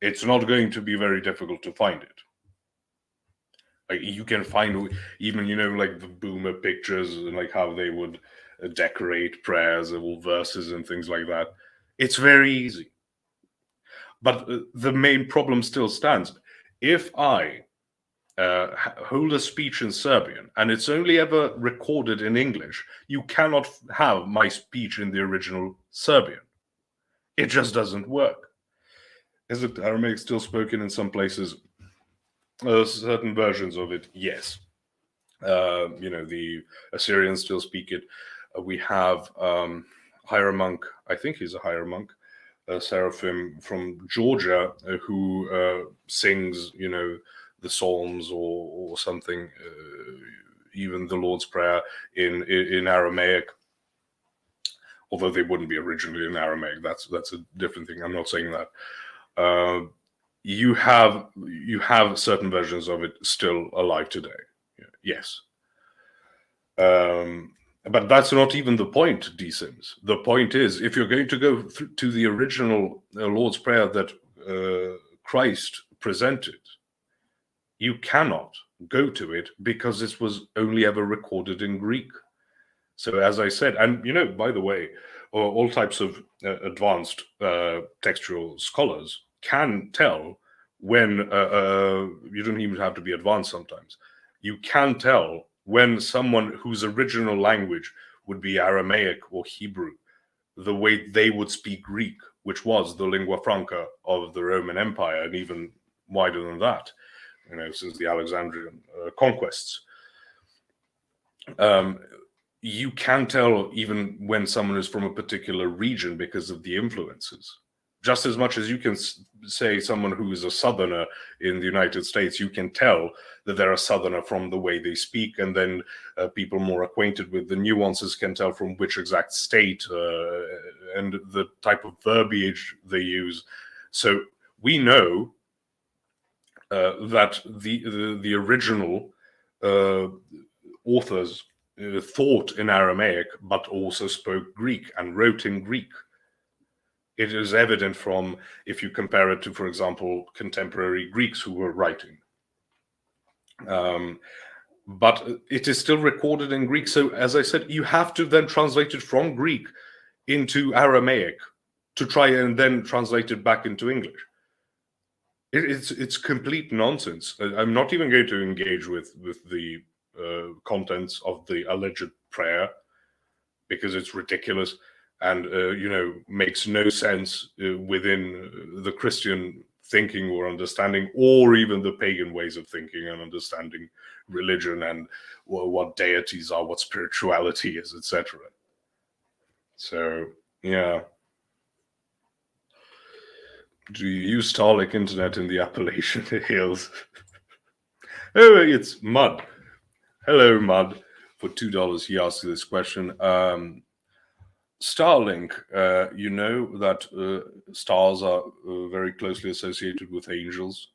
A: it's not going to be very difficult to find it. Like, you can find even like the boomer pictures and like how they would decorate prayers or verses and things like that. It's very easy. But the main problem still stands. If I hold a speech in Serbian and it's only ever recorded in English, you cannot have my speech in the original Serbian. It just doesn't work. Is it Aramaic still spoken in some places? Certain versions of it, yes. The Assyrians still speak it. We have Hieromonk, I think he's a Hieromonk, Seraphim from Georgia, who sings, the Psalms or something, even the Lord's Prayer in Aramaic. Although they wouldn't be originally in Aramaic, that's a different thing. I'm not saying that. You have certain versions of it still alive today. Yes. But that's not even the point, D-Sims. The point is, if you're going to go to the original Lord's Prayer that Christ presented, you cannot go to it because this was only ever recorded in Greek. So as I said, and by the way, all types of advanced textual scholars can tell when, you don't even have to be advanced sometimes, you can tell when someone whose original language would be Aramaic or Hebrew, the way they would speak Greek, which was the lingua franca of the Roman Empire, and even wider than that, since the Alexandrian conquests. You can tell even when someone is from a particular region because of the influences. Just as much as you can say someone who is a Southerner in the United States, you can tell that they're a Southerner from the way they speak, and then people more acquainted with the nuances can tell from which exact state and the type of verbiage they use. So we know that the original authors thought in Aramaic, but also spoke Greek and wrote in Greek. It is evident from, if you compare it to, for example, contemporary Greeks who were writing. But it is still recorded in Greek. So, as I said, you have to then translate it from Greek into Aramaic to try and then translate it back into English. It's complete nonsense. I'm not even going to engage with the contents of the alleged prayer, because it's ridiculous and makes no sense within the Christian thinking or understanding, or even the pagan ways of thinking and understanding religion and what deities are, what spirituality is, etc. So, yeah. Do you use Starlink internet in the Appalachian Hills? Oh, it's Mud. Hello, Mud. For $2, he asked this question. Starlink, you know that stars are very closely associated with angels.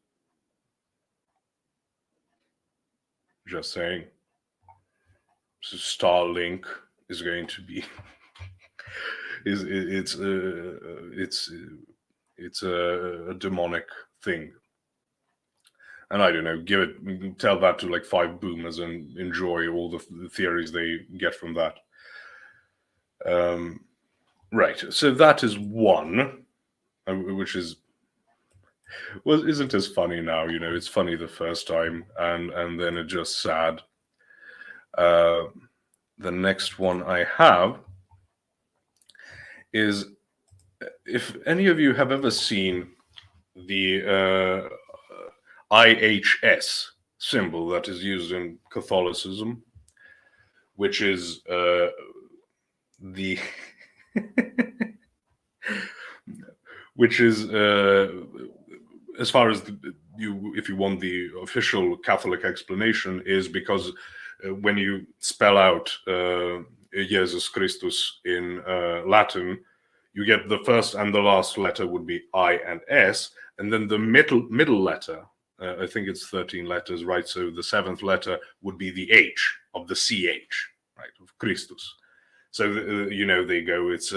A: Just saying. So Starlink is going to be it's a demonic thing. And I don't know, tell that to like 5 boomers and enjoy all the theories they get from that. Right, so that is one, which is, well, isn't as funny now, it's funny the first time, and then it's just sad. The next one I have is, if any of you have ever seen the IHS symbol that is used in Catholicism, which is which is as far as if you want the official Catholic explanation, is because when you spell out Jesus Christus in Latin, you get the first and the last letter would be I and S, and then the middle letter, I think it's 13 letters, right? So the 7th letter would be the H of the CH, right, of Christus. So, they go, it's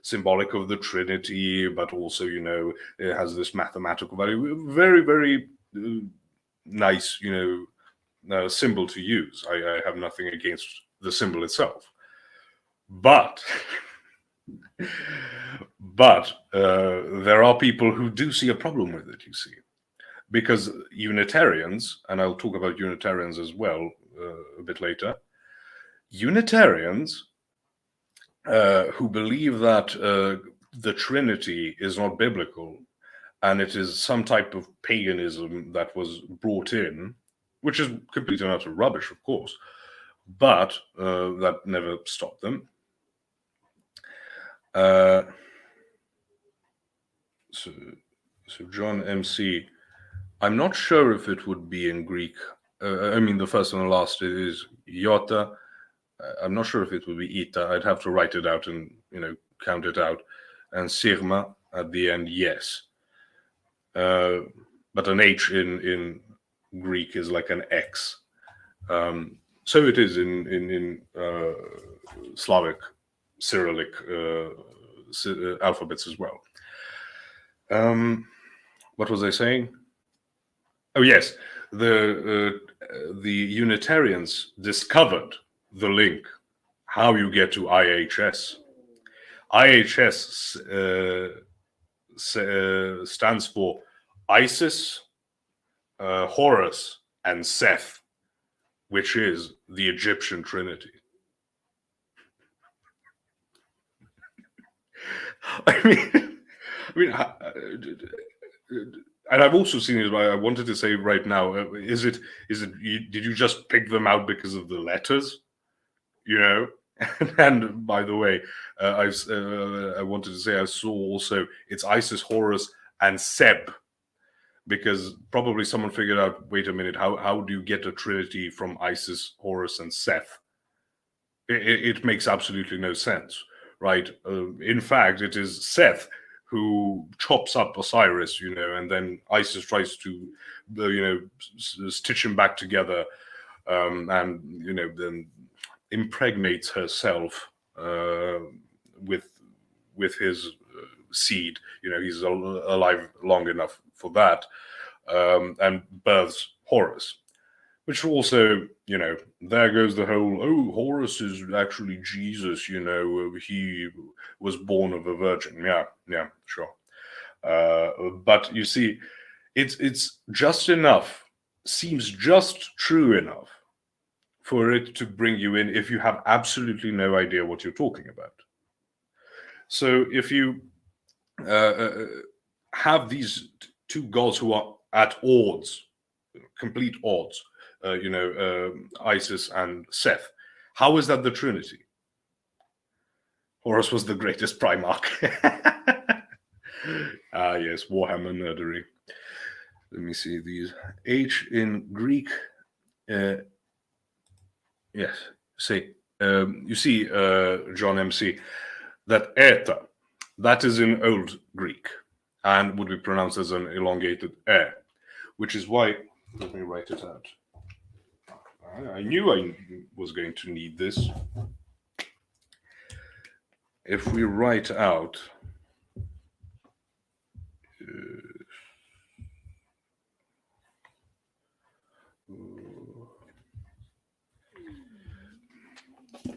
A: symbolic of the Trinity, but also, it has this mathematical value. Very, very nice, symbol to use. I have nothing against the symbol itself. But there are people who do see a problem with it, you see. Because Unitarians, and I'll talk about Unitarians as well a bit later, Unitarians who believe that the Trinity is not biblical and it is some type of paganism that was brought in, which is complete and utter rubbish, of course, but that never stopped them. So John MC, I'm not sure if it would be in Greek. I mean, the first and the last is iota. I'm not sure if it would be ita. I'd have to write it out and count it out. And sigma at the end, yes. But an H in Greek is like an X. So it is in Slavic, Cyrillic alphabets as well. What was I saying? Oh yes, the Unitarians discovered the link, how you get to IHS. IHS stands for Isis, Horus, and Seth, which is the Egyptian Trinity. I mean, and I've also seen it. I wanted to say right now, did you just pick them out because of the letters? And by the way, I wanted to say I saw also it's Isis, Horus, and Seb, because probably someone figured out, wait a minute, how do you get a Trinity from Isis, Horus, and Seth? It makes absolutely no sense, right? In fact, it is Seth who chops up Osiris, and then Isis tries to, stitch him back together, and then impregnates herself with his seed. He's alive long enough for that, and births Horus. Which also, there goes the whole, Horus is actually Jesus, he was born of a virgin. Yeah, sure. But you see, it's just enough, seems just true enough for it to bring you in if you have absolutely no idea what you're talking about. So if you have these two gods who are at odds, complete odds, Isis and Seth, how is that the Trinity? Horus was the greatest Primarch. Yes, Warhammer nerdery. Let me see these. H in Greek. Yes, say. You see, John MC, that eta, that is in Old Greek and would be pronounced as an elongated e, which is why, let me write it out. I knew I was going to need this. If we write out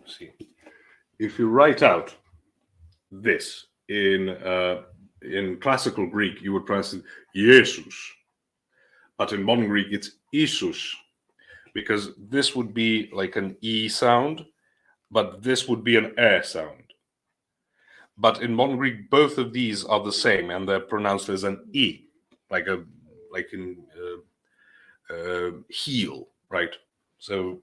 A: see, if you write out this in classical Greek, you would pronounce it Jesus, but in modern Greek it's Isus, because this would be like an E sound, but this would be an E sound. But in modern Greek, both of these are the same, and they're pronounced as an E, like in heel, right? So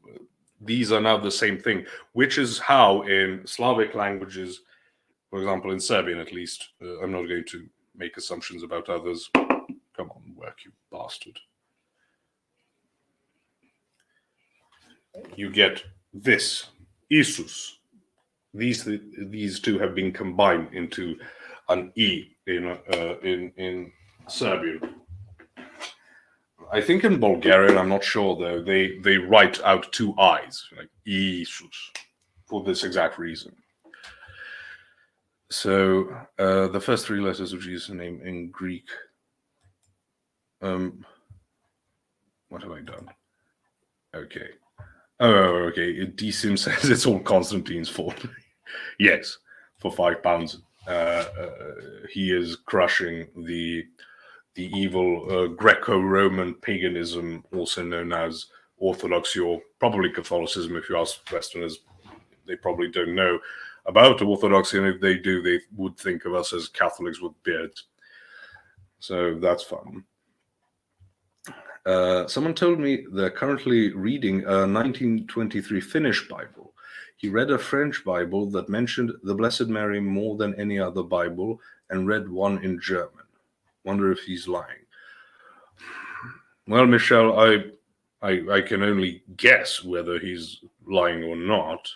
A: these are now the same thing, which is how in Slavic languages, for example, in Serbian at least, I'm not going to make assumptions about others. Come on, work, you bastard. You get this, Isus. These two have been combined into an E in Serbian. I think in Bulgarian, I'm not sure though, they write out two I's, like Isus, for this exact reason. So the first three letters of Jesus' name in Greek. What have I done? Okay. Oh, okay. D-Sim says it's all Constantine's fault. Yes, for £5, he is crushing the evil Greco-Roman paganism, also known as Orthodoxy, or probably Catholicism. If you ask Westerners, they probably don't know about Orthodoxy, and if they do, they would think of us as Catholics with beards. So that's fun. Someone told me they're currently reading a 1923 Finnish Bible. He read a French Bible that mentioned the Blessed Mary more than any other Bible, and read one in German. Wonder if he's lying. Well, Michelle, I can only guess whether he's lying or not.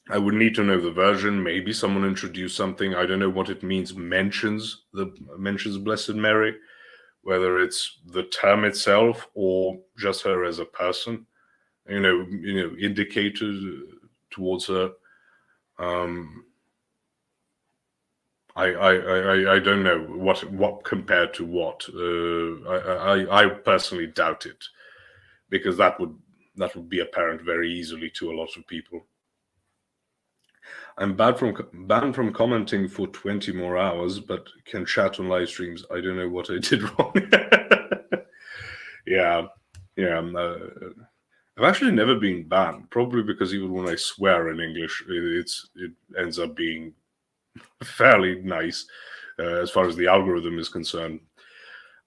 A: I would need to know the version. Maybe someone introduced something. I don't know what it means. Mentions Blessed Mary, whether it's the term itself or just her as a person. Indicated towards her. I don't know what compared to what. I personally doubt it, because that would be apparent very easily to a lot of people. I'm banned from commenting for 20 more hours, but can chat on live streams. I don't know what I did wrong. Yeah. I've actually never been banned, probably because even when I swear in English, it ends up being fairly nice as far as the algorithm is concerned.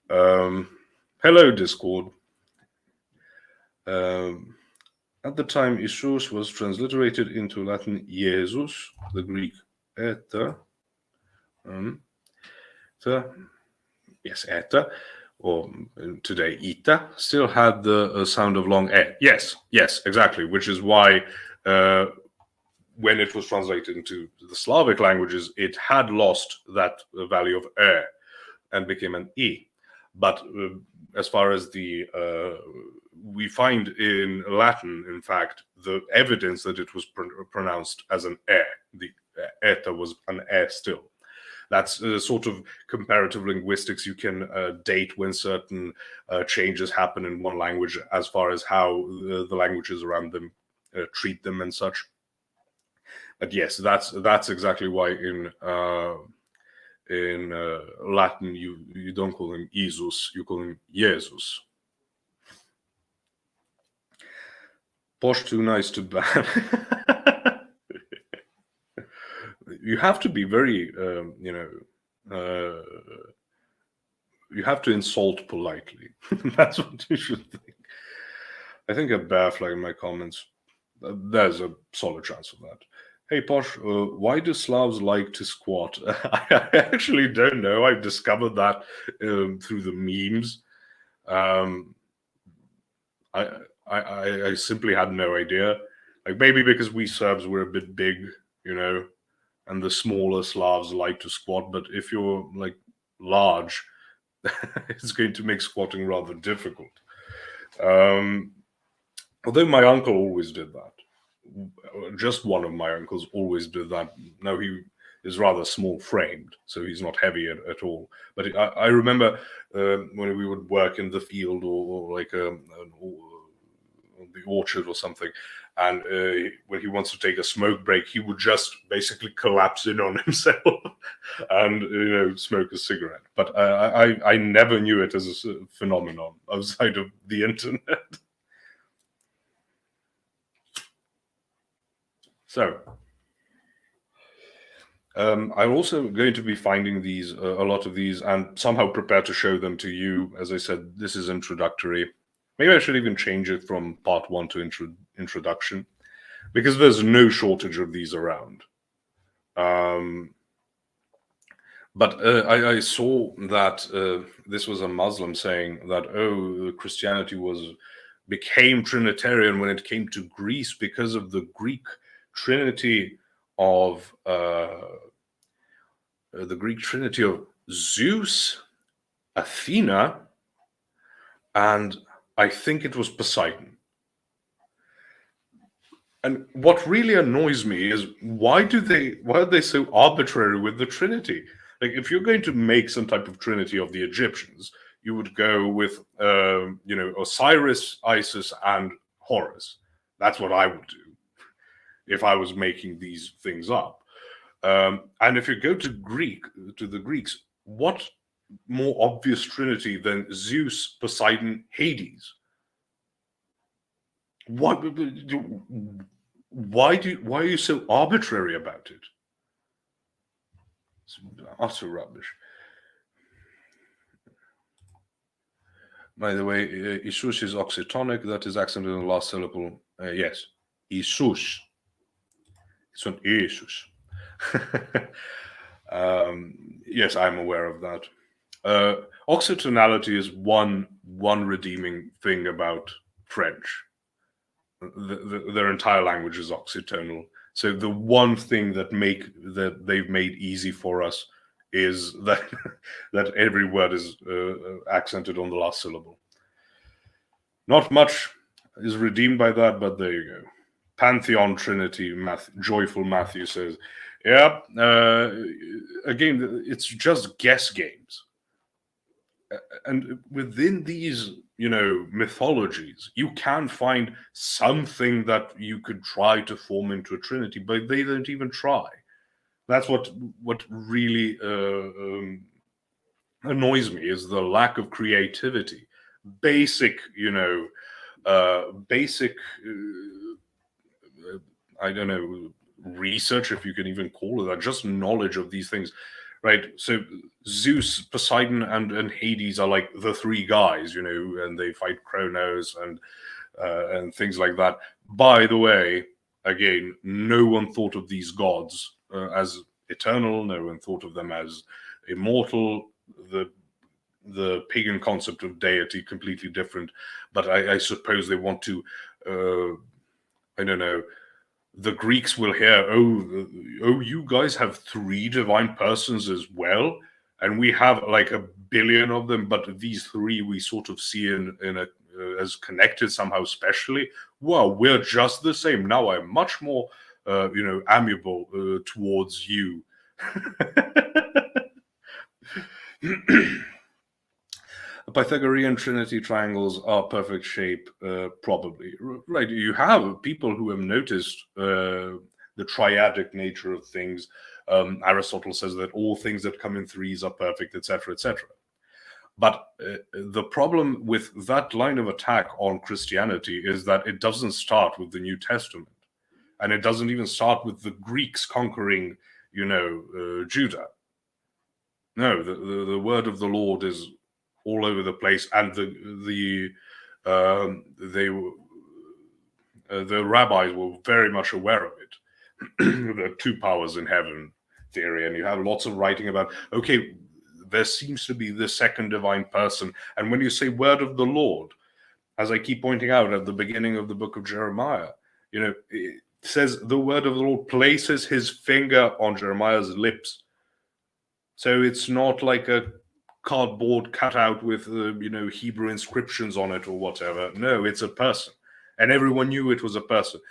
A: Hello, Discord. At the time, Isus was transliterated into Latin Jesus, the Greek eta, eta, or today ita, still had the sound of long e. Yes, exactly, which is why when it was translated into the Slavic languages, it had lost that value of e and became an e. But as far as we find in Latin, in fact, the evidence that it was pronounced as an e. The eta was an e still. That's sort of comparative linguistics. You can date when certain changes happen in one language as far as how the languages around them treat them and such. But yes, that's exactly why in Latin you don't call him Jesus, you call him Jesus. Posh too nice to ban. You have to be very, you have to insult politely. That's what you should think. I think a bear flag in my comments. There's a solid chance of that. Hey, Posh, why do Slavs like to squat? I actually don't know. I've discovered that through the memes. I simply had no idea. Like, maybe because we Serbs were a bit big, and the smaller Slavs like to squat. But if you're like large, it's going to make squatting rather difficult. Although my uncle always did that. Just one of my uncles always did that. Now he is rather small framed, so he's not heavy at all. But I remember when we would work in the field or like the orchard or something, and when he wants to take a smoke break, he would just basically collapse in on himself and smoke a cigarette. But I never knew it as a phenomenon outside of the internet. So I'm also going to be finding these, a lot of these, and somehow prepare to show them to you. As I said, this is introductory. Maybe I should even change it from part 1 to introduction, because there's no shortage of these around. But I saw that this was a Muslim saying that, Christianity became Trinitarian when it came to Greece because of the Greek Trinity of Zeus, Athena, and I think it was Poseidon. And what really annoys me is why are they so arbitrary with the Trinity? Like, if you're going to make some type of Trinity of the Egyptians, you would go with Osiris, Isis, and Horus. That's what I would do if I was making these things up. And if you go to the Greeks, what more obvious Trinity than Zeus, Poseidon, Hades? Why are you so arbitrary about it? It's utter rubbish. By the way, Isus is oxytonic. That is accented in the last syllable. Yes, Isus. It's not Jesus. Yes, I'm aware of that. Oxytonality is one redeeming thing about French. Their entire language is oxytonal. So the one thing that they've made easy for us is that that every word is accented on the last syllable. Not much is redeemed by that, but there you go. Pantheon Trinity, Joyful Matthew says, yeah, again, it's just guess games. And within these, mythologies, you can find something that you could try to form into a Trinity, but they don't even try. That's what really annoys me, is the lack of creativity. Basic, I don't know, research, if you can even call it that, just knowledge of these things, right? So Zeus, Poseidon, and Hades are like the three guys, and they fight Kronos and things like that. By the way, again, no one thought of these gods as eternal. No one thought of them as immortal. The pagan concept of deity completely different. But I suppose they want to. I don't know. The Greeks will hear, oh, you guys have 3 divine persons as well, and we have like 1 billion of them, but these 3 we sort of see as connected somehow specially. Well, we're just the same. Now I'm much more, amiable towards you. Pythagorean Trinity triangles are perfect shape, probably. Right, you have people who have noticed the triadic nature of things. Aristotle says that all things that come in threes are perfect, etc., etc. But the problem with that line of attack on Christianity is that it doesn't start with the New Testament. And it doesn't even start with the Greeks conquering, Judah. No, the word of the Lord is all over the place, and the rabbis were very much aware of it. There are 2 powers in heaven theory, and you have lots of writing about, okay, there seems to be the second divine person. And when you say word of the Lord, as I keep pointing out at the beginning of the book of Jeremiah, it says the word of the Lord places his finger on Jeremiah's lips. So it's not like a cardboard cutout with Hebrew inscriptions on it or whatever. No, it's a person, and everyone knew it was a person.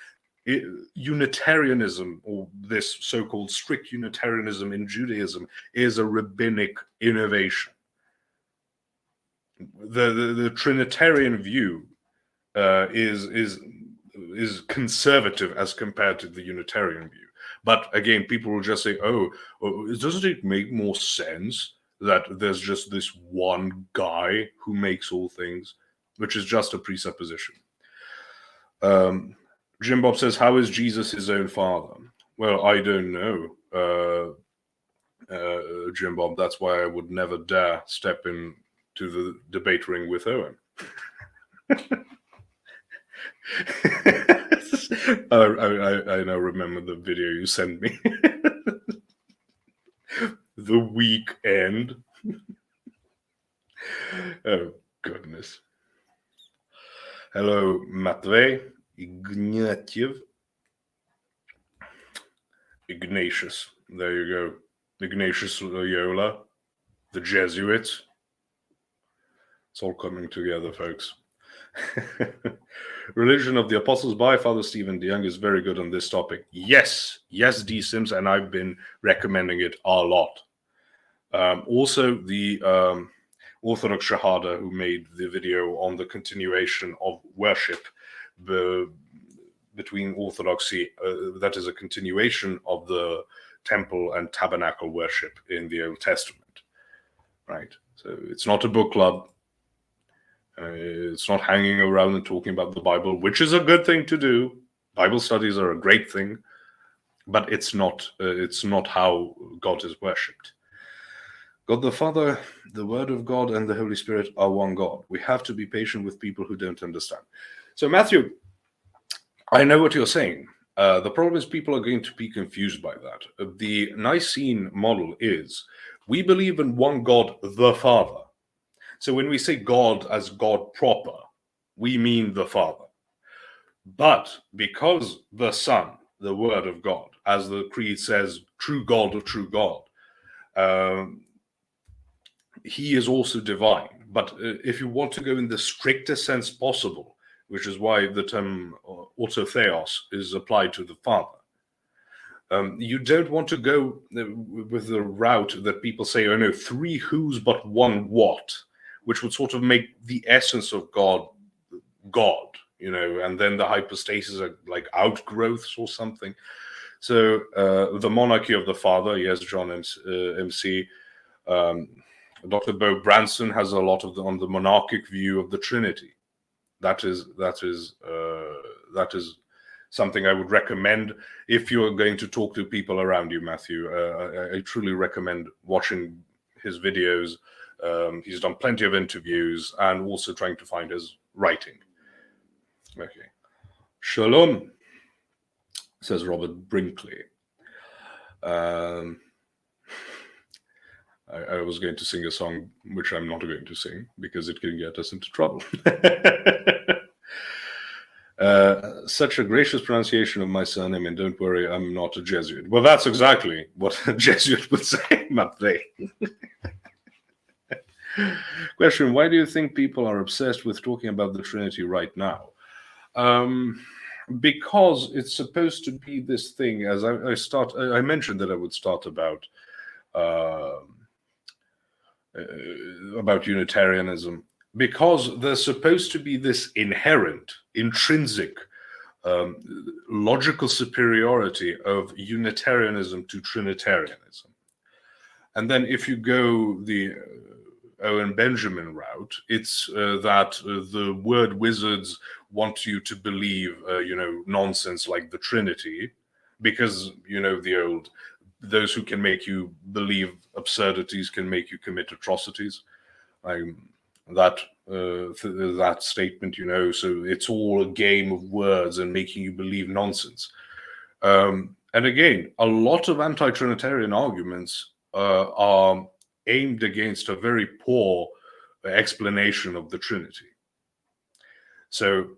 A: Unitarianism, or this so-called strict Unitarianism in Judaism, is a rabbinic innovation. The Trinitarian view is conservative as compared to the Unitarian view. But again, people will just say, doesn't it make more sense that there's just this one guy who makes all things, which is just a presupposition. Jim Bob says, how is Jesus his own father? Well, I don't know, Jim Bob. That's why I would never dare step into the debate ring with Owen. I now remember the video you sent me. The weekend. Oh, goodness. Hello, Matvey, Ignatius. There you go. Ignatius Loyola, the Jesuits. It's all coming together, folks. Religion of the Apostles by Father Stephen DeYoung is very good on this topic. Yes, D. Sims, and I've been recommending it a lot. Also, the Orthodox Shahada, who made the video on the continuation of worship between Orthodoxy, that is a continuation of the temple and tabernacle worship in the Old Testament, right? So it's not a book club. It's not hanging around and talking about the Bible, which is a good thing to do. Bible studies are a great thing, but it's not how God is worshipped. God the Father, the Word of God, and the Holy Spirit are one God. We have to be patient with people who don't understand. So, Matthew, I know what you're saying. The problem is people are going to be confused by that. The Nicene model is, we believe in one God, the Father. So when we say God as God proper, we mean the Father. But because the Son, the Word of God, as the Creed says, true God of true God, he is also divine. But if you want to go in the strictest sense possible, which is why the term autotheos is applied to the Father, you don't want to go with the route that people say, oh no, 3 who's but 1 what, which would sort of make the essence of God, and then the hypostases are like outgrowths or something. So the monarchy of the Father, yes, John MC. Dr. Bo Branson has a lot on the monarchic view of the Trinity. That is something I would recommend if you're going to talk to people around you, Matthew. I truly recommend watching his videos. He's done plenty of interviews and also trying to find his writing. Okay. Shalom, says Robert Brinkley. I was going to sing a song which I'm not going to sing because it can get us into trouble. Such a gracious pronunciation of my surname, and don't worry, I'm not a Jesuit. Well, that's exactly what a Jesuit would say, Matvey. Question: why do you think people are obsessed with talking about the Trinity right now? Because it's supposed to be this thing. As I mentioned that I would start about Unitarianism, because there's supposed to be this inherent, intrinsic, logical superiority of Unitarianism to Trinitarianism. And then if you go the Owen Benjamin route, it's that the word wizards want you to believe, nonsense like the Trinity, because, those who can make you believe absurdities can make you commit atrocities. That statement, so it's all a game of words and making you believe nonsense. And again, a lot of anti-Trinitarian arguments are aimed against a very poor explanation of the Trinity. So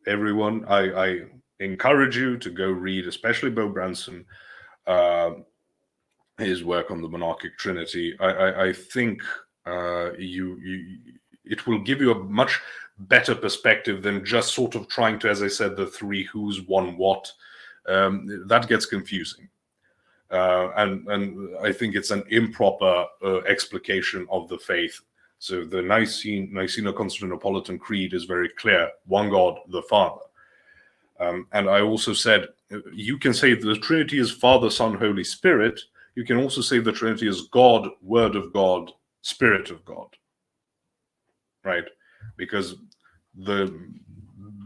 A: everyone, I encourage you to go read, especially Bo Branson, his work on the monarchic Trinity. I think it will give you a much better perspective than just sort of trying to, as I said, the three who's, one what. That gets confusing. And I think it's an improper explication of the faith. So the Niceno-Constantinopolitan Creed is very clear: one God, the Father. And I also said, you can say the Trinity is Father, Son, Holy Spirit. You can also say the Trinity is God, Word of God, Spirit of God. Right? Because the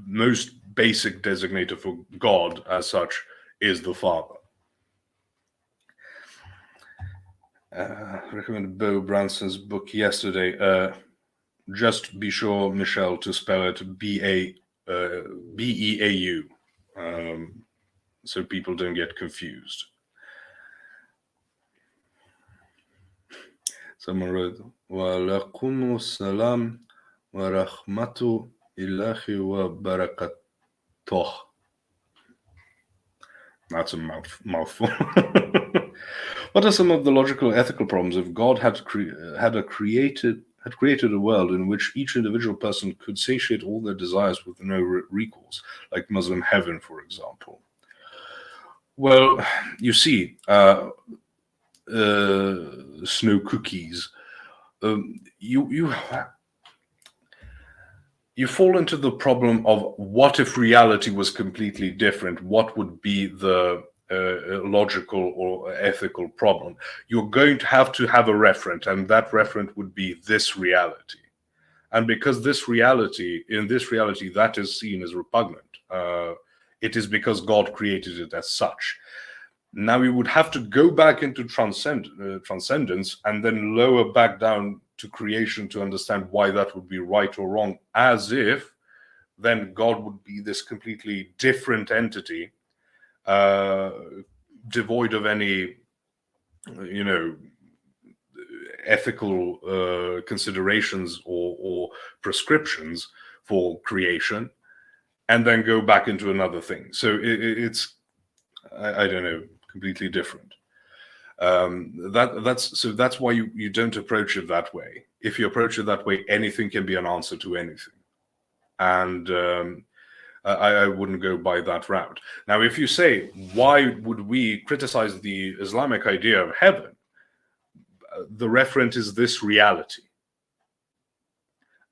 A: most basic designator for God as such is the Father. Recommended Bo Branson's book yesterday. Just be sure, Michelle, to spell it B-E-A-U, so people don't get confused. Someone wrote, wa alaikum salam wa rahmatu illahi wa barakatuh. That's a mouthful. What are some of the logical, ethical problems if God had created a world in which each individual person could satiate all their desires with no recourse, like Muslim heaven, for example? Well, you see, snow cookies. You fall into the problem of what if reality was completely different? What would be the logical or ethical problem? You're going to have a referent, and that referent would be this reality. And because in this reality, that is seen as repugnant, it is because God created it as such. Now we would have to go back into transcendence and then lower back down to creation to understand why that would be right or wrong, as if then God would be this completely different entity, devoid of any, ethical considerations or prescriptions for creation, and then go back into another thing. So it's, I don't know, completely different. That's why you don't approach it that way. If you approach it that way, anything can be an answer to anything, and I wouldn't go by that route. Now, if you say, why would we criticize the Islamic idea of heaven? The referent is this reality,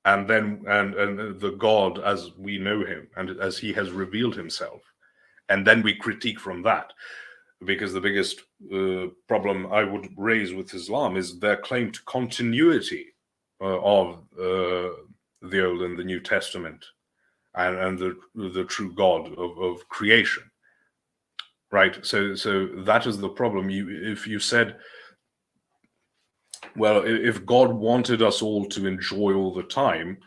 A: and then and the God as we know him and as he has revealed himself, and then we critique from that. Because the biggest problem I would raise with Islam is their claim to continuity of the Old and the New Testament, and the true God of creation, right? So that is the problem. If you said, well, if God wanted us all to enjoy all the time,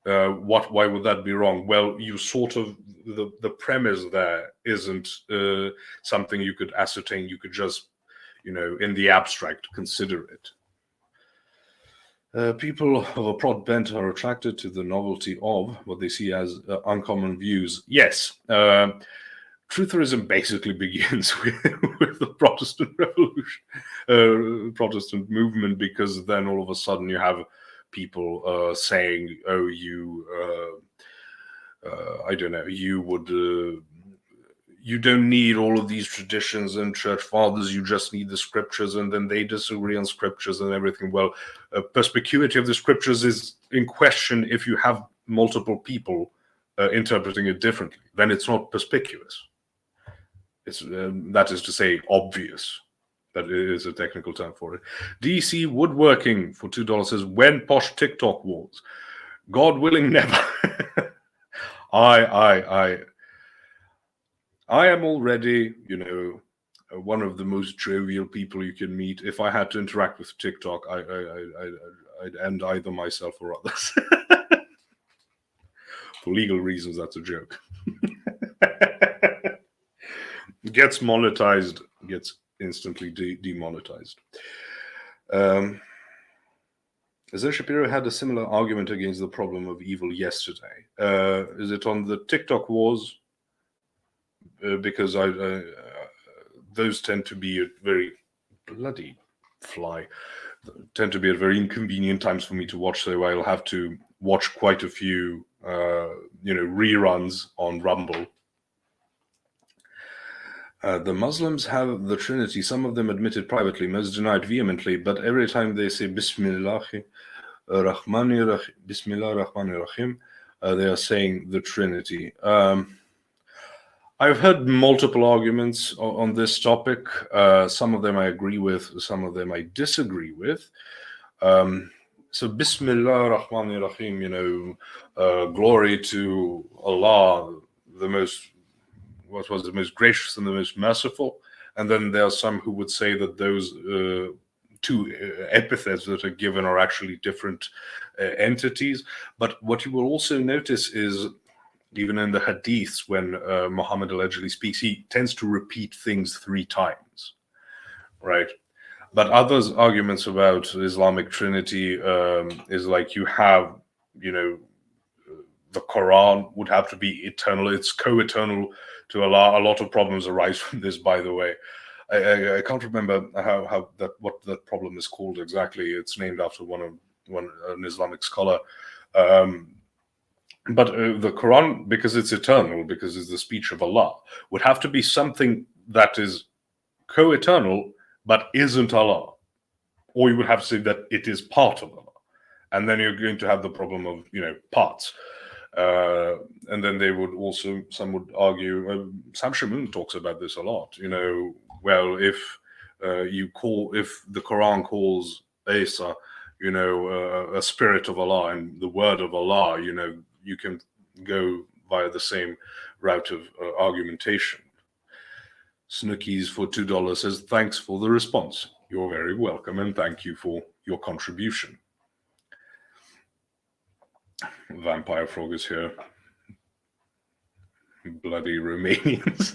A: Why would that be wrong? Well, you sort of, the premise there isn't something you could ascertain. You could just, in the abstract, consider it. People of a prod bent are attracted to the novelty of what they see as uncommon views. Yes, trutherism basically begins with the Protestant Revolution, Protestant movement, because then all of a sudden you have people saying, "Oh, I don't know, you don't need all of these traditions and church fathers, you just need the scriptures," and then they disagree on scriptures and everything. Well, perspicuity of the scriptures is in question if you have multiple people interpreting it differently. Then it's not perspicuous. It's that is to say, obvious. That is a technical term for it. DC Woodworking for $2 says, "When posh TikTok wars, God willing, never." I am already, one of the most jovial people you can meet. If I had to interact with TikTok, I'd end either myself or others. For legal reasons, that's a joke. Gets monetized, gets instantly demonetized. Azir Shapiro had a similar argument against the problem of evil yesterday. Is it on the TikTok wars? Because those tend to be at very bloody fly. Tend to be at very inconvenient times for me to watch, so I'll have to watch quite a few, reruns on Rumble. The Muslims have the Trinity. Some of them admit it privately, most deny it vehemently, but every time they say Bismillah Rahmanir Rahim, they are saying the Trinity. I've heard multiple arguments on this topic. Some of them I agree with, some of them I disagree with. So Bismillah Rahmanir Rahim, glory to Allah, what was the most gracious and the most merciful. And then there are some who would say that those two epithets that are given are actually different entities. But what you will also notice is, even in the hadiths, when Muhammad allegedly speaks, he tends to repeat things 3 times, right? But others' arguments about Islamic Trinity is like, you have, the Quran would have to be eternal. It's co-eternal to Allah. A lot of problems arise from this, by the way. I can't remember what that problem is called exactly. It's named after an Islamic scholar. But the Quran, because it's eternal, because it's the speech of Allah, would have to be something that is co-eternal but isn't Allah. Or you would have to say that it is part of Allah. And then you're going to have the problem of, parts. And then some would argue, Sam Shamoun talks about this a lot, well, if the Quran calls Isa, a spirit of Allah and the word of Allah, you can go via the same route of argumentation. Snookies for $2 says, "Thanks for the response." You're very welcome, and thank you for your contribution. Vampire Frog is here. Bloody Romanians.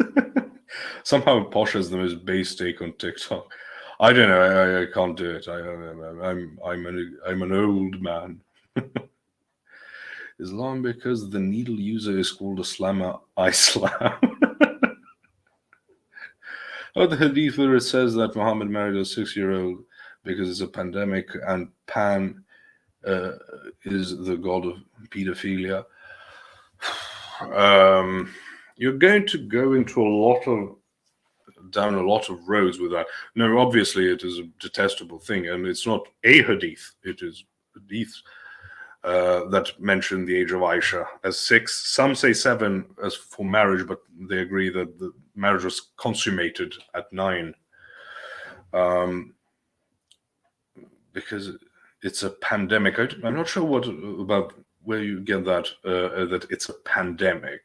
A: Somehow Posh has the most base take on TikTok. I don't know. I can't do it. I'm an old man. Islam because the needle user is called Islam. Oh, the hadith where it says that Muhammad married a 6-year-old because it's a pandemic and Pan is the god of pedophilia. You're going to go down a lot of roads with that. No, obviously it is a detestable thing, and it's not a hadith. It is hadiths that mention the age of Aisha as 6. Some say 7 as for marriage, but they agree that the marriage was consummated at 9. Because it's a pandemic. I'm not sure about where you get that that it's a pandemic.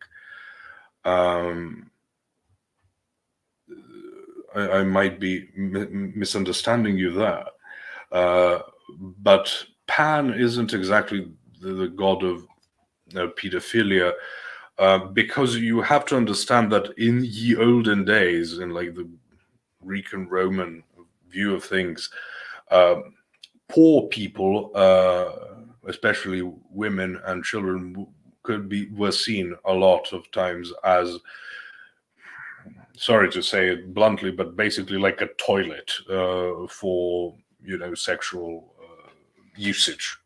A: I might be misunderstanding you there, but Pan isn't exactly the god of pedophilia, because you have to understand that in ye olden days, in like the Greek and Roman view of things, poor people, especially women and children, were seen a lot of times as, sorry to say it bluntly, but basically like a toilet for sexual usage.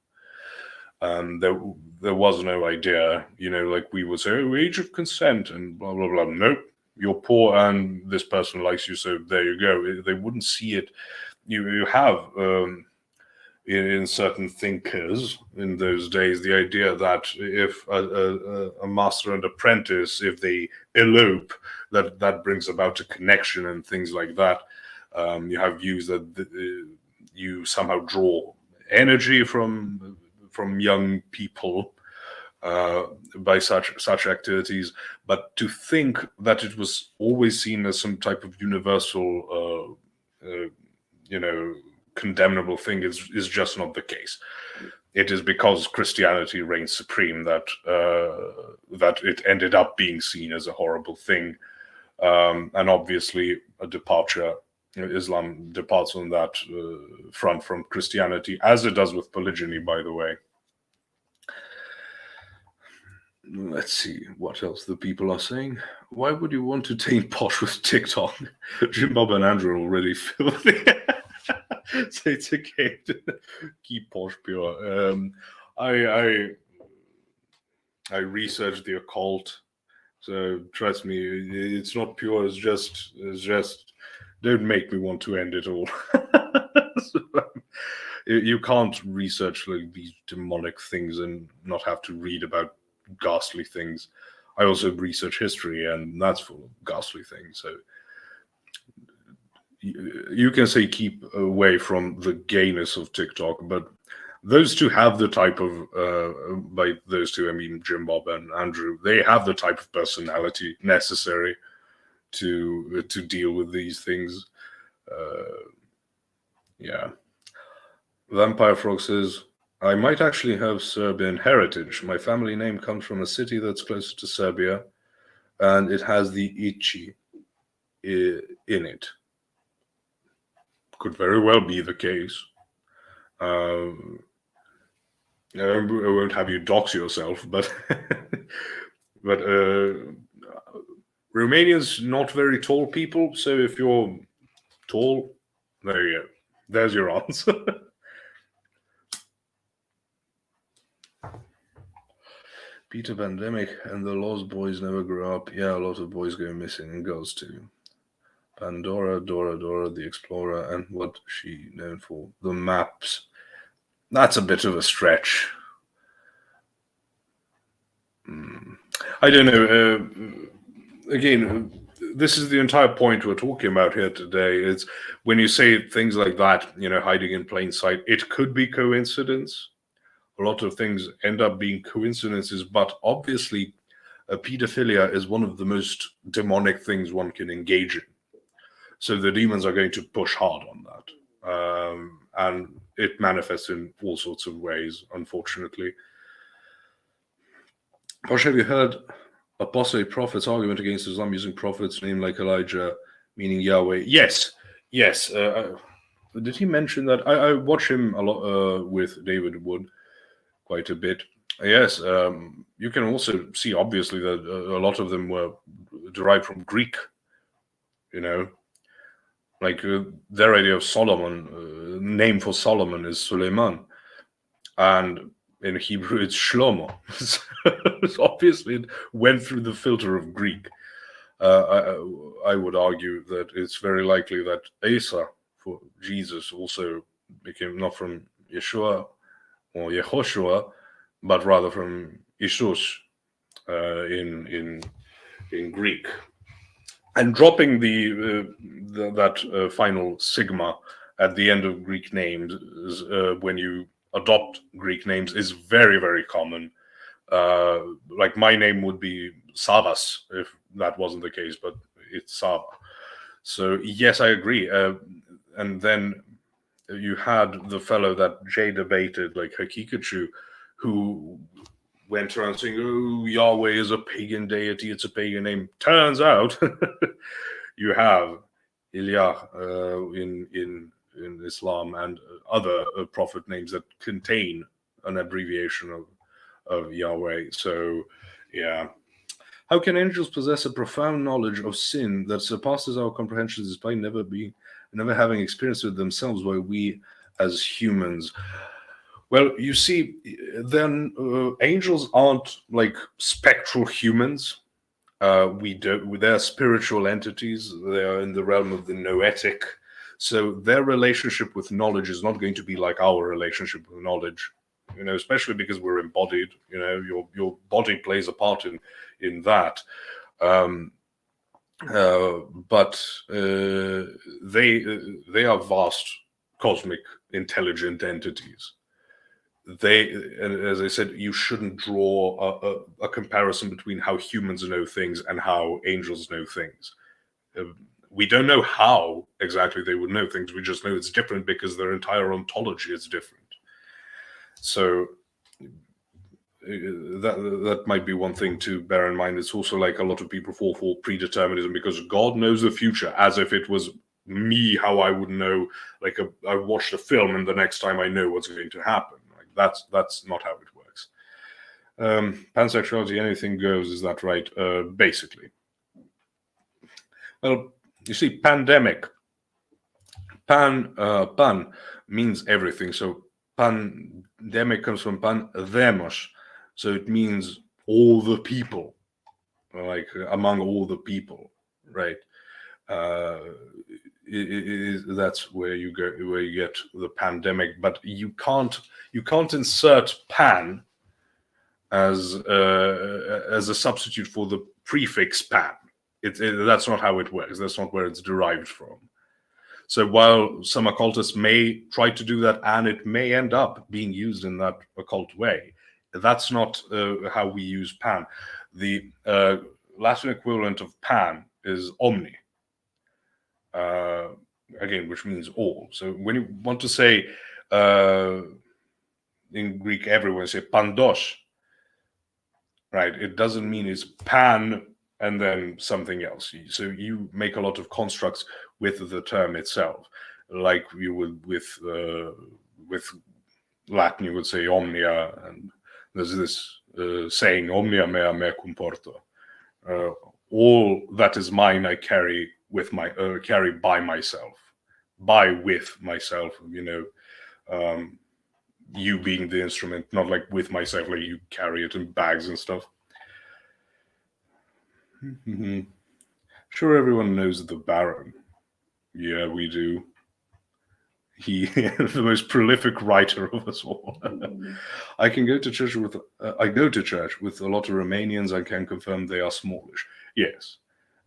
A: There was no idea, like we would say, oh, age of consent and blah blah blah. Nope, you're poor and this person likes you, so there you go. They wouldn't see it. You have in certain thinkers in those days the idea that if a master and apprentice, if they elope, that brings about a connection and things like that. You have views that you somehow draw energy from young people by such activities, but to think that it was always seen as some type of universal condemnable thing is just not the case. It is because Christianity reigns supreme that it ended up being seen as a horrible thing, and obviously a departure. Islam departs on that front from Christianity, as it does with polygyny, by the way. Let's see what else the people are saying. Why would you want to taint posh with TikTok? Jim Bob and Andrew already feel it. So it's okay to keep posh pure. I researched the occult, so trust me, it's not pure. It's just don't make me want to end it all. So, you can't research like these demonic things and not have to read about ghastly things. I also research history, and that's full of ghastly things. So you can say keep away from the gayness of TikTok, but those two have the type of, by those two I mean Jim Bob and Andrew, they have the type of personality necessary to deal with these things. Yeah. Vampire Frog says, I might actually have Serbian heritage. My family name comes from a city that's closer to Serbia, and it has the Ichi in it. Could very well be the case. I won't have you dox yourself, but but Romanians not very tall people. So if you're tall, there you go. There's your answer. Peter Pandemic and the Lost Boys never grow up. Yeah, a lot of boys go missing, and girls too. Pandora, Dora, the Explorer, and what she known for? The maps. That's a bit of a stretch. I don't know. Again, this is the entire point we're talking about here today. It's when you say things like that, hiding in plain sight, it could be coincidence. A lot of things end up being coincidences, but obviously pedophilia is one of the most demonic things one can engage in. So the demons are going to push hard on that. And it manifests in all sorts of ways, unfortunately. Posh, have you heard apostate prophets' argument against Islam using prophets named like Elijah, meaning Yahweh? Yes. Did he mention that? I watch him a lot with David Wood quite a bit. Yes, you can also see obviously that a lot of them were derived from Greek, like their idea of Solomon, name for Solomon is Suleiman, and in Hebrew it's Shlomo. So obviously it went through the filter of Greek. I would argue that it's very likely that Asa for Jesus also became not from Yeshua or Yehoshua, but rather from Isus in Greek. And dropping that final sigma at the end of Greek names when you adopt Greek names is very, very common. Like my name would be Savas if that wasn't the case, but it's Sava. So yes, I agree. And then you had the fellow that Jay debated, like Hakikachu, who went around saying, "Oh, Yahweh is a pagan deity; it's a pagan name." Turns out, you have Ilyah in Islam and other prophet names that contain an abbreviation of Yahweh. So, yeah. How can angels possess a profound knowledge of sin that surpasses our comprehension despite never having experienced it themselves, while we as humans? Well, you see, then angels aren't like spectral humans. They're spiritual entities. They are in the realm of the noetic. So their relationship with knowledge is not going to be like our relationship with knowledge, especially because we're embodied. Your body plays a part in that. But they are vast cosmic intelligent entities. And as I said, you shouldn't draw a comparison between how humans know things and how angels know things. We don't know how exactly they would know things. We just know it's different because their entire ontology is different. So that might be one thing to bear in mind. It's also like a lot of people fall for predeterminism because God knows the future, as if it was me, how I would know. Like I watched a film and the next time I know what's going to happen. Like that's not how it works. Pansexuality, anything goes. Is that right? Basically. Well, you see, pandemic. Pan means everything. So pandemic comes from pandemos. So it means all the people, like among all the people, right? That's where you get the pandemic. But you can't insert pan as a substitute for the prefix pan. That's not how it works. That's not where it's derived from. So while some occultists may try to do that, and it may end up being used in that occult way, that's not how we use pan. The Latin equivalent of pan is omni, again, which means all. So when you want to say in Greek everyone say pandos, right? It doesn't mean it's pan and then something else. So you make a lot of constructs with the term itself, like you would with Latin. You would say omnia, and there's this saying omnia mea me comporto. All that is mine I carry with carry by myself, with myself. You being the instrument, not like with myself, like you carry it in bags and stuff. Sure, everyone knows the Baron. Yeah, we do. He is the most prolific writer of us all. I go to church with a lot of Romanians. I can confirm they are smallish. Yes.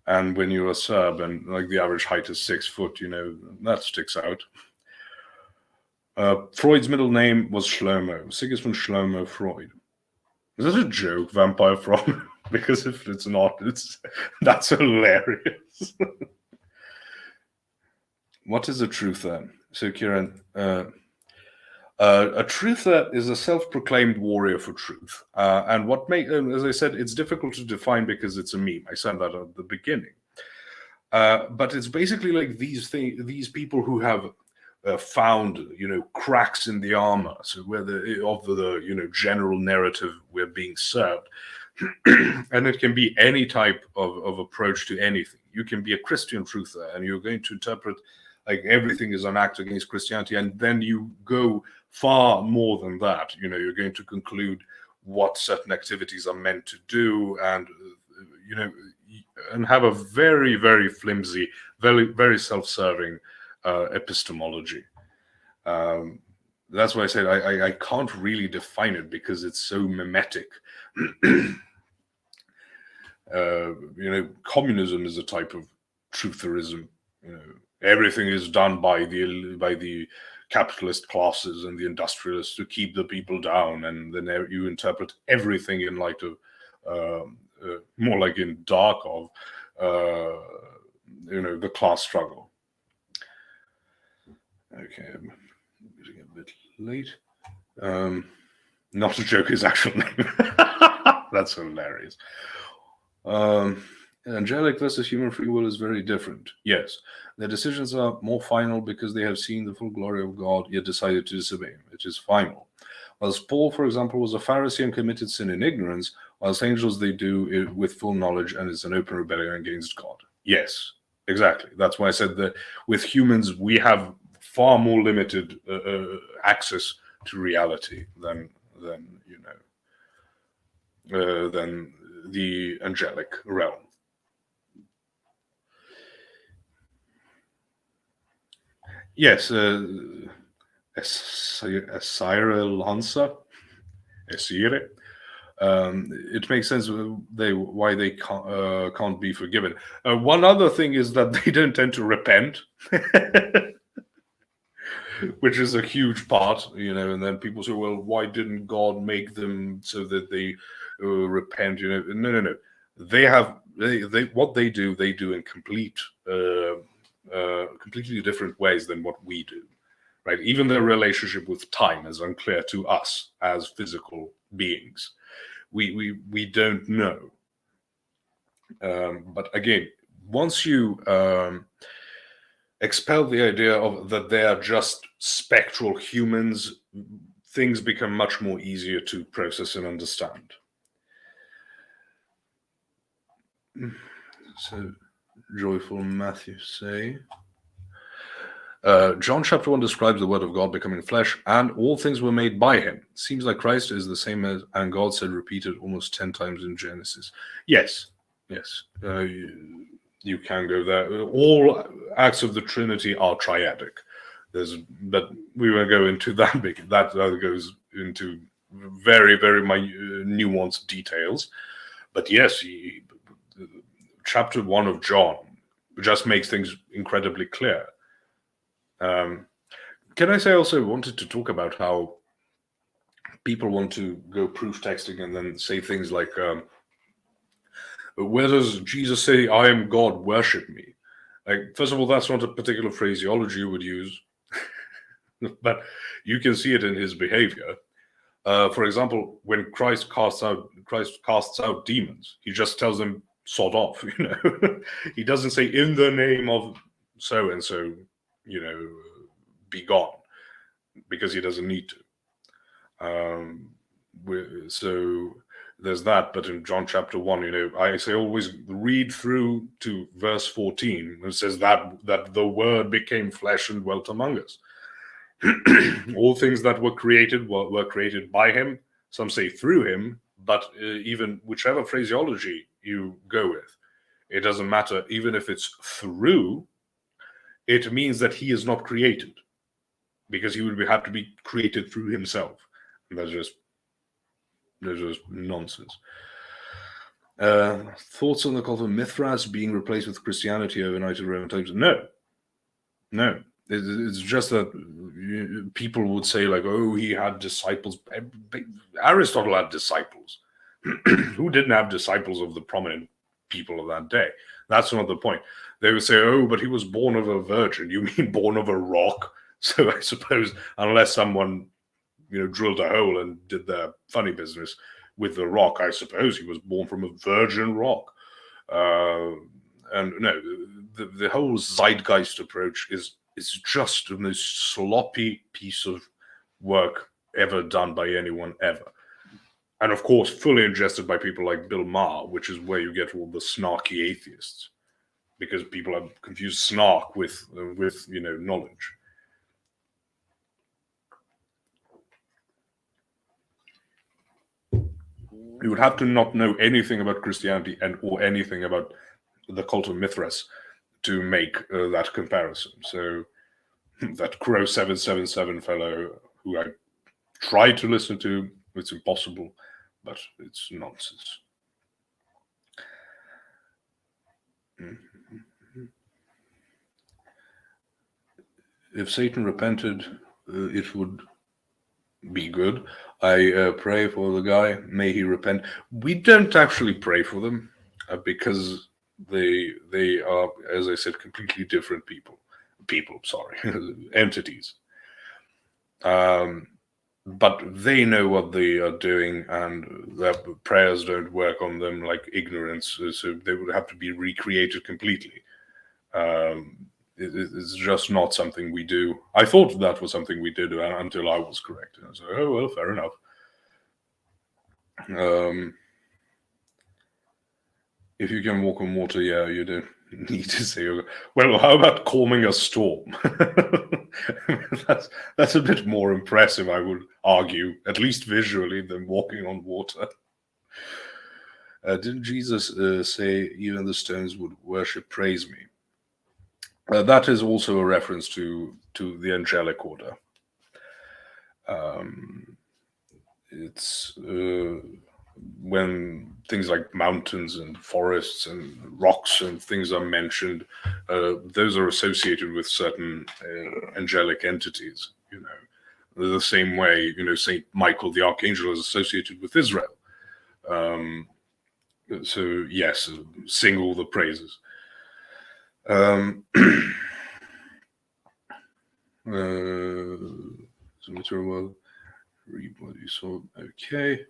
A: And when you're a Serb and like the average height is 6 foot, that sticks out. Freud's middle name was Shlomo. Sigismund Shlomo Freud. Is that a joke, Vampire From? Because if it's not, that's hilarious. What is a truther? So, Kieran, a truther is a self-proclaimed warrior for truth. And as I said, it's difficult to define because it's a meme. I said that at the beginning. But it's basically like these people who have found, cracks in the armor. So where the general narrative we're being served. And it can be any type of approach to anything. You can be a Christian truther and you're going to interpret like everything is an act against Christianity, and then you go far more than that. You're going to conclude what certain activities are meant to do, and and have a very, very flimsy, very, very self-serving epistemology. That's why I said I can't really define it because it's so mimetic. Communism is a type of trutherism. Everything is done by the capitalist classes and the industrialists to keep the people down, and then you interpret everything in light of more like in dark of the class struggle. Okay, I'm getting a bit late. Not a joke, his actual name. That's hilarious. Angelic versus human free will is very different. Yes, their decisions are more final because they have seen the full glory of God, yet decided to disobey him. It is final. Whilst Paul, for example, was a Pharisee and committed sin in ignorance, whilst angels, they do it with full knowledge and it's an open rebellion against God. Yes, exactly. That's why I said that with humans, we have far more limited access to reality than than the angelic realm. Yes, Esire Lanza, Esire. It makes sense why they can't be forgiven. One other thing is that they don't tend to repent, which is a huge part, and then people say, well, why didn't God make them so that they repent? No. They have what they do in completely different ways than what we do, right? Even their relationship with time is unclear to us as physical beings. We don't know. But again, once you expel the idea of that they are just spectral humans, things become much more easier to process and understand. So, Joyful Matthew say, John chapter 1 describes the word of God becoming flesh, and all things were made by him. Seems like Christ is the same as, and God said, repeated almost 10 times in Genesis. Yes. You can go there. All acts of the Trinity are triadic. But we won't go into that big. That goes into very, very nuanced details. But yes, chapter 1 of John just makes things incredibly clear. Can I say also wanted to talk about how people want to go proof texting and then say things like, where does Jesus say, I am God, worship me? Like, first of all, that's not a particular phraseology you would use, but you can see it in his behavior. For example, when Christ casts out demons, he just tells them, sod off, He doesn't say, in the name of so-and-so, be gone, because he doesn't need to. So there's that. But in John chapter 1, I say always read through to verse 14. It says that the word became flesh and dwelt among us. All things that were created were created by him. Some say through him, but even whichever phraseology you go with, it doesn't matter. Even if it's through, it means that he is not created, because he would have to be created through himself. And that's just nonsense. Thoughts on the cult of Mithras being replaced with Christianity overnight in Roman times? No. It's just that people would say, like, oh, he had disciples. Aristotle had disciples. Who didn't have disciples of the prominent people of that day? That's not the point. They would say, oh, but he was born of a virgin. You mean born of a rock? So I suppose unless someone, drilled a hole and did their funny business with the rock, I suppose he was born from a virgin rock. And no, the whole zeitgeist approach is just the most sloppy piece of work ever done by anyone ever. And of course, fully ingested by people like Bill Maher, which is where you get all the snarky atheists, because people have confused snark with knowledge. You would have to not know anything about Christianity or anything about the cult of Mithras to make that comparison. So that Crow 777 fellow who I tried to listen to, it's impossible, but it's nonsense. If Satan repented, it would be good. I pray for the guy. May he repent. We don't actually pray for them because they are, as I said, completely different entities. but they know what they are doing, and their prayers don't work on them like ignorance, so they would have to be recreated completely. It's just not something we do. I thought that was something we did until I was corrected. So, oh well, fair enough. If you can walk on water, yeah, you don't need to say. Well, how about calming a storm? that's a bit more impressive, I would argue, at least visually, than walking on water. Didn't Jesus say even the stones would worship, praise me? That is also a reference to the angelic order. It's when things like mountains and forests and rocks and things are mentioned, those are associated with certain angelic entities. The same way, Saint Michael the Archangel is associated with Israel. So yes, sing all the praises. Material, read what you saw. Okay.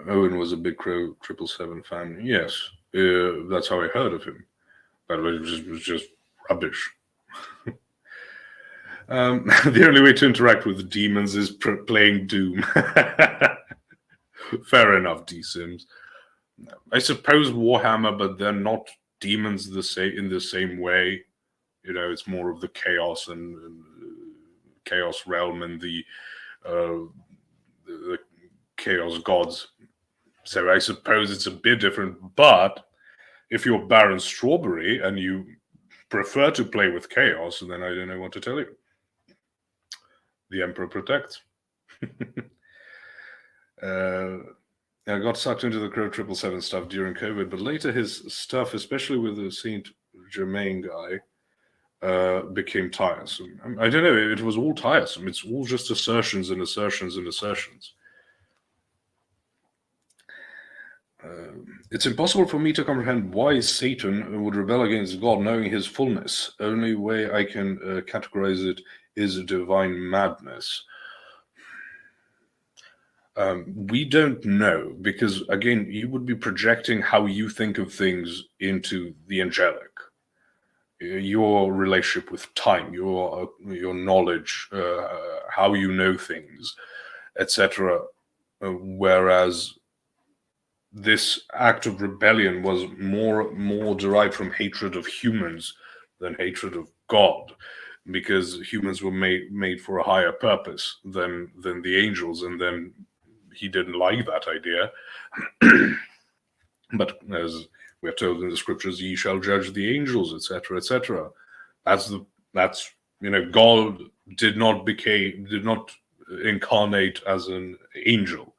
A: Owen was a Big Crow 777 fan. Yes, that's how I heard of him. But it was just rubbish. The only way to interact with demons is playing Doom. Fair enough, D-Sims. I suppose Warhammer, but they're not demons in the same way. It's more of the chaos and chaos realm and the chaos gods. So I suppose it's a bit different. But if you're Baron Strawberry and you prefer to play with chaos, then I don't know what to tell you. The Emperor protects. I got sucked into the Crow 777 stuff during COVID, but later his stuff, especially with the Saint Germain guy, became tiresome. I don't know, it was all tiresome. It's all just assertions and assertions and assertions. It's impossible for me to comprehend why Satan would rebel against God, knowing his fullness. Only way I can categorize it is divine madness. We don't know, because again, you would be projecting how you think of things into the angelic. Your relationship with time, your knowledge, how you know things, etc. Whereas this act of rebellion was more derived from hatred of humans than hatred of God, because humans were made for a higher purpose than the angels, and then he didn't like that idea. But as we are told in the scriptures, ye shall judge the angels, etc., etc. That's God did not incarnate as an angel.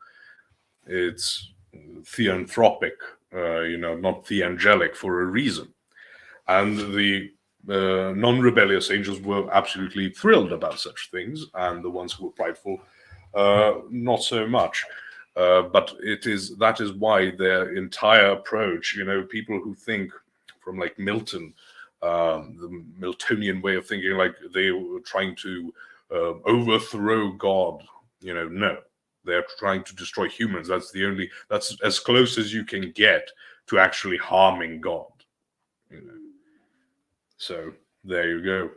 A: It's theanthropic, not theangelic, for a reason. And the non-rebellious angels were absolutely thrilled about such things, and the ones who were prideful, not so much. But that is why their entire approach, people who think from like Milton, the Miltonian way of thinking, like they were trying to overthrow God. No, they're trying to destroy humans. That's as close as you can get to actually harming God. So there you go.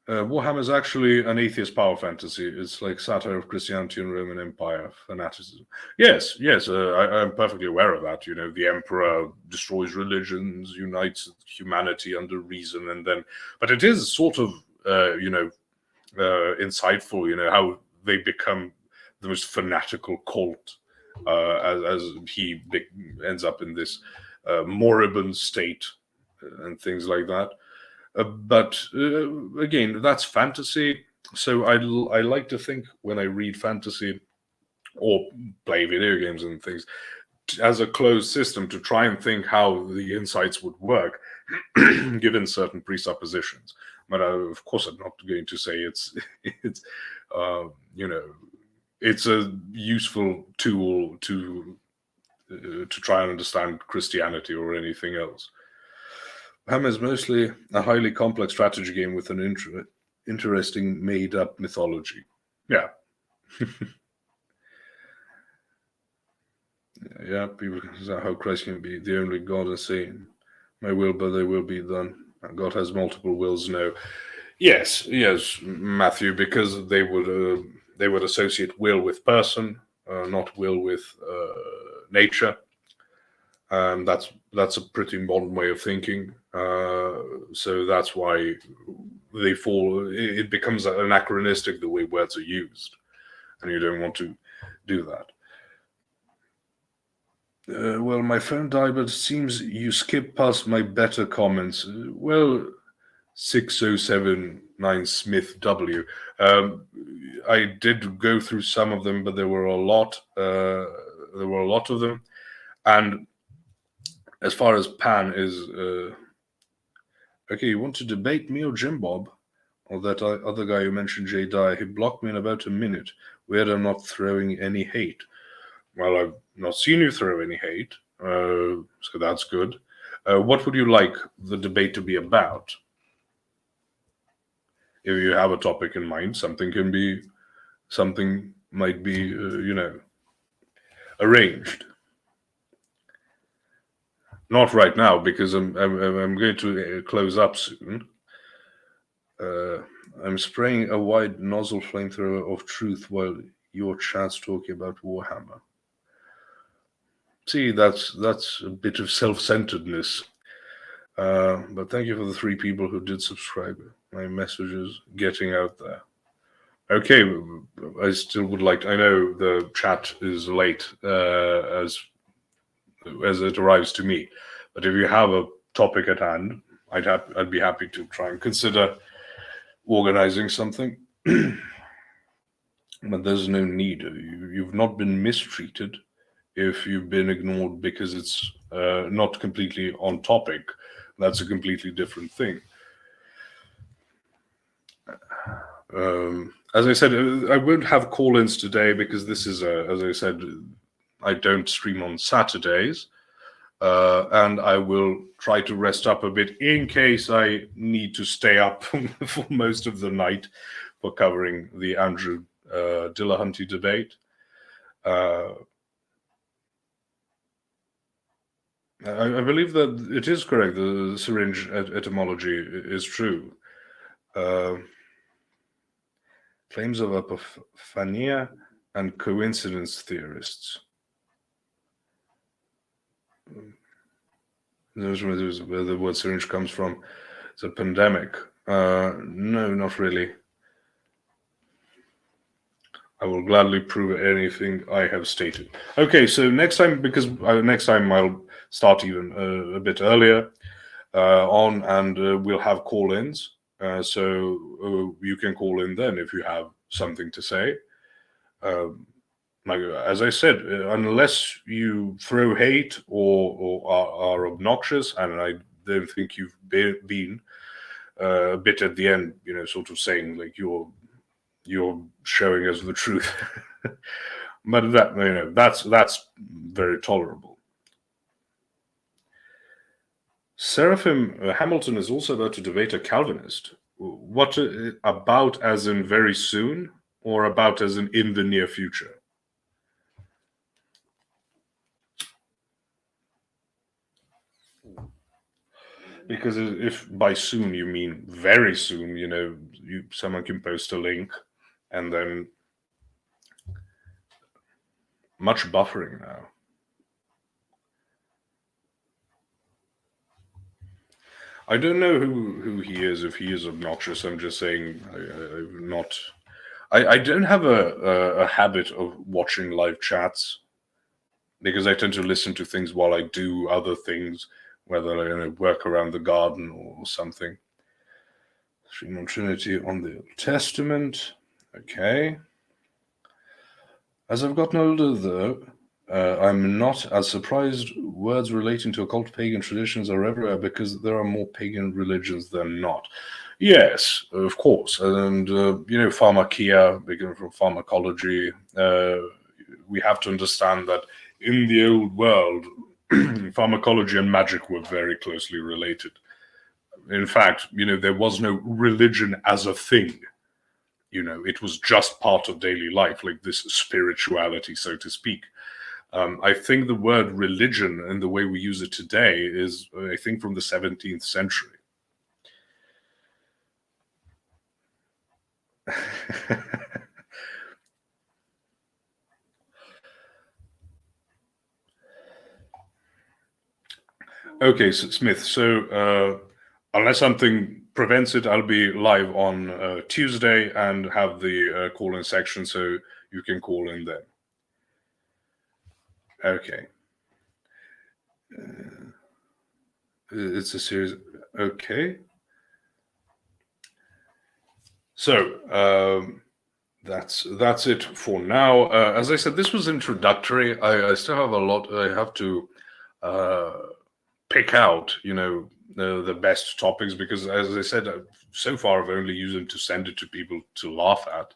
A: Warhammer is actually an atheist power fantasy. It's like satire of Christianity and Roman Empire fanaticism. Yes, I'm perfectly aware of that. The Emperor destroys religions, unites humanity under reason, but it is sort of, insightful, how they become the most fanatical cult, as he ends up in this moribund state and things like that. But again, that's fantasy. So I like to think when I read fantasy or play video games and things as a closed system, to try and think how the insights would work given certain presuppositions. But of course, I'm not going to say it's a useful tool to try and understand Christianity or anything else. Hammer is mostly a highly complex strategy game with an intro. interesting made-up mythology. Yeah. Yeah, people can say how Christ can be the only God and say, my will, but thy will be done. God has multiple wills. No. Yes, Matthew, because they would associate will with person, not will with nature. That's a pretty modern way of thinking. So that's why they fall. It becomes anachronistic the way words are used, and you don't want to do that. Well, my phone died, but it seems you skipped past my better comments. Well, 6079 Smith W. I did go through some of them, but there were a lot. There were a lot of them, and as far as Pan is, okay, you want to debate me or Jim Bob, or that other guy you mentioned, Jay Dye? He blocked me in about a minute. Weird, I'm not throwing any hate. Well, I've not seen you throw any hate, so that's good. What would you like the debate to be about? If you have a topic in mind, something might be, arranged. Not right now, because I'm going to close up soon. I'm spraying a wide nozzle flamethrower of truth while your chat's talking about Warhammer. See, that's a bit of self-centeredness. But thank you for the 3 people who did subscribe. My message is getting out there. Okay, I still would like to, I know the chat is late as it arrives to me, but if you have a topic at hand, I'd be happy to try and consider organizing something. But there's no need. You've not been mistreated if you've been ignored because it's not completely on topic. That's a completely different thing. As I said, I won't have call-ins today because this is, as I said, I don't stream on Saturdays. And I will try to rest up a bit in case I need to stay up for most of the night for covering the Andrew Dillahunty debate. I believe that it is correct. The syringe etymology is true. Claims of apophania and coincidence theorists. Those where the word syringe comes from. It's a pandemic. No, not really. I will gladly prove anything I have stated. Okay, so next time, because next time I'll start even a bit earlier on, and we'll have call-ins. So you can call in then if you have something to say. As I said, unless you throw hate or are obnoxious, and I don't think you've been a bit at the end, sort of saying like you're showing us the truth. But that's very tolerable. Seraphim Hamilton is also about to debate a Calvinist. What about as in very soon, or about as in the near future? Because if by soon you mean very soon, someone can post a link, and then much buffering now. I don't know who he is, if he is obnoxious. I'm just saying I don't have a habit of watching live chats because I tend to listen to things while I do other things, whether I work around the garden or something. Stream on Trinity on the Old Testament. Okay. As I've gotten older, though, I'm not as surprised words relating to occult pagan traditions are everywhere because there are more pagan religions than not. Yes, of course. And, pharmakia, beginning from pharmacology, we have to understand that in the old world, pharmacology and magic were very closely related. in fact, there was no religion as a thing. It was just part of daily life, like this spirituality, so to speak. I think the word religion and the way we use it today is, I think, from the 17th century. Okay, so Smith, so unless something prevents it, I'll be live on Tuesday and have the call-in section, so you can call in then. Okay. It's a series. Okay. So that's it for now. As I said, this was introductory. I still have a lot. I have to pick out, the best topics, because, as I said, so far I've only used them to send it to people to laugh at.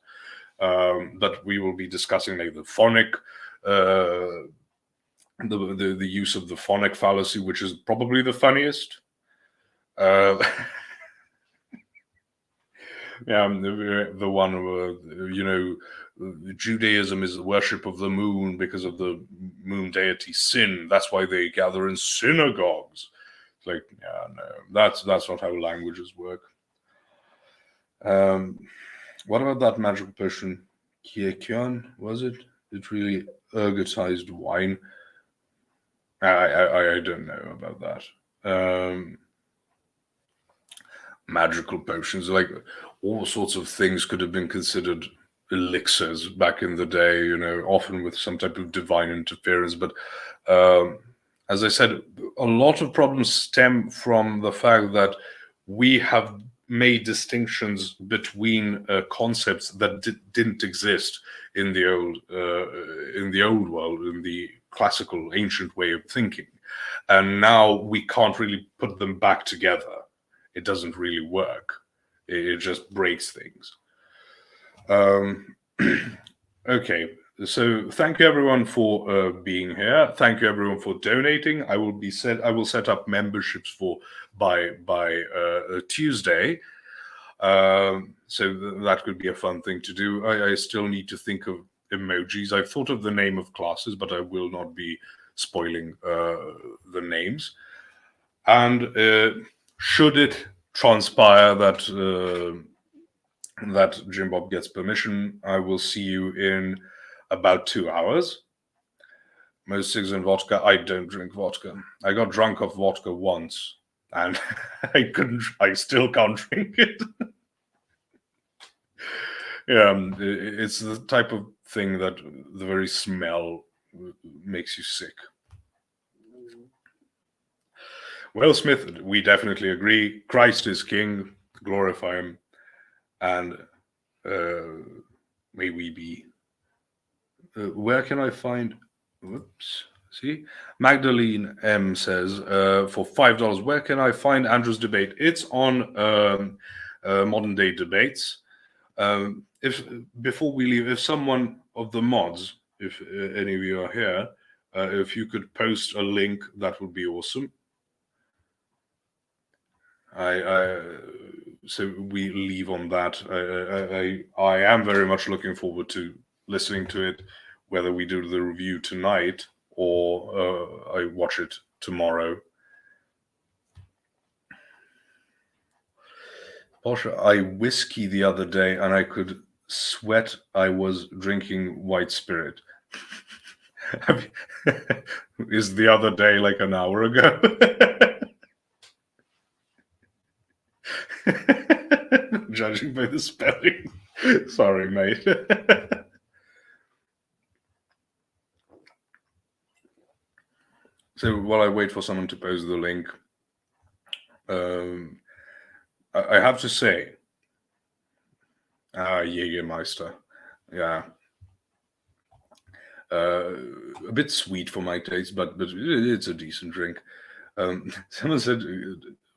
A: But we will be discussing like the phonic, the use of the phonic fallacy, which is probably the funniest. Yeah, the one where, Judaism is the worship of the moon because of the moon deity Sin. That's why they gather in synagogues. It's like, yeah, no, that's not how languages work. What about that magical potion? Kiekyon, was it? It really ergotized wine. I don't know about that. Magical potions, like all sorts of things could have been considered elixirs back in the day, often with some type of divine interference. But as I said, a lot of problems stem from the fact that we have made distinctions between concepts that didn't exist in the old world, in the classical ancient way of thinking, and now we can't really put them back together. It doesn't really work. It just breaks things. Okay, so thank you everyone for being here. Thank you everyone for donating. I will set up memberships by Tuesday. So that could be a fun thing to do. I still need to think of emojis. I've thought of the name of classes, but I will not be spoiling the names. And should it transpire that that Jim Bob gets permission, I will see you in about 2 hours. Most cigs and vodka. I don't drink vodka. I got drunk off vodka once, and I still can't drink it. Yeah, it's the type of thing that the very smell makes you sick. Well, Smith, we definitely agree. Christ is King. Glorify him. And may we be. Where can I find... Whoops. See? Magdalene M says, for $5, where can I find Andrew's debate? It's on Modern Day Debates. Before we leave, if someone of the mods, if any of you are here, if you could post a link, that would be awesome. So we leave on that. I am very much looking forward to listening to it, whether we do the review tonight or I watch it tomorrow. Pasha, I whiskey the other day and I could sweat I was drinking white spirit. Is the other day like an hour ago? Judging by the spelling. Sorry, mate. So while I wait for someone to post the link, I have to say, Jägermeister, yeah, a bit sweet for my taste, but it's a decent drink. Someone said,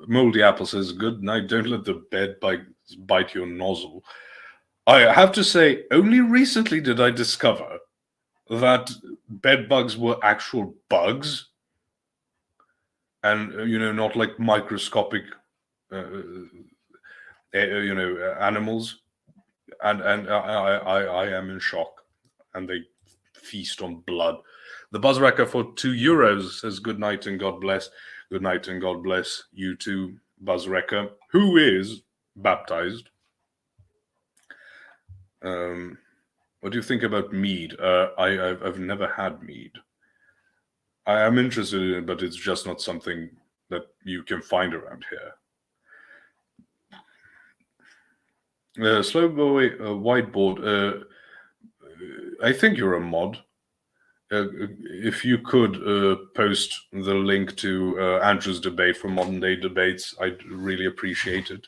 A: Moldy Apple says, good night, don't let the bed bite your nozzle. I have to say, only recently did I discover that bed bugs were actual bugs and, not like microscopic animals, and I am in shock, and they feast on blood. The Buzzwrecker for €2 says good night and God bless. Good night and God bless you too, Buzzwrecker, who is baptized. What do you think about mead? I've never had mead. I am interested in it, but it's just not something that you can find around here. Slow boy whiteboard. I think you're a mod. If you could post the link to Andrew's debate for Modern Day Debates, I'd really appreciate it.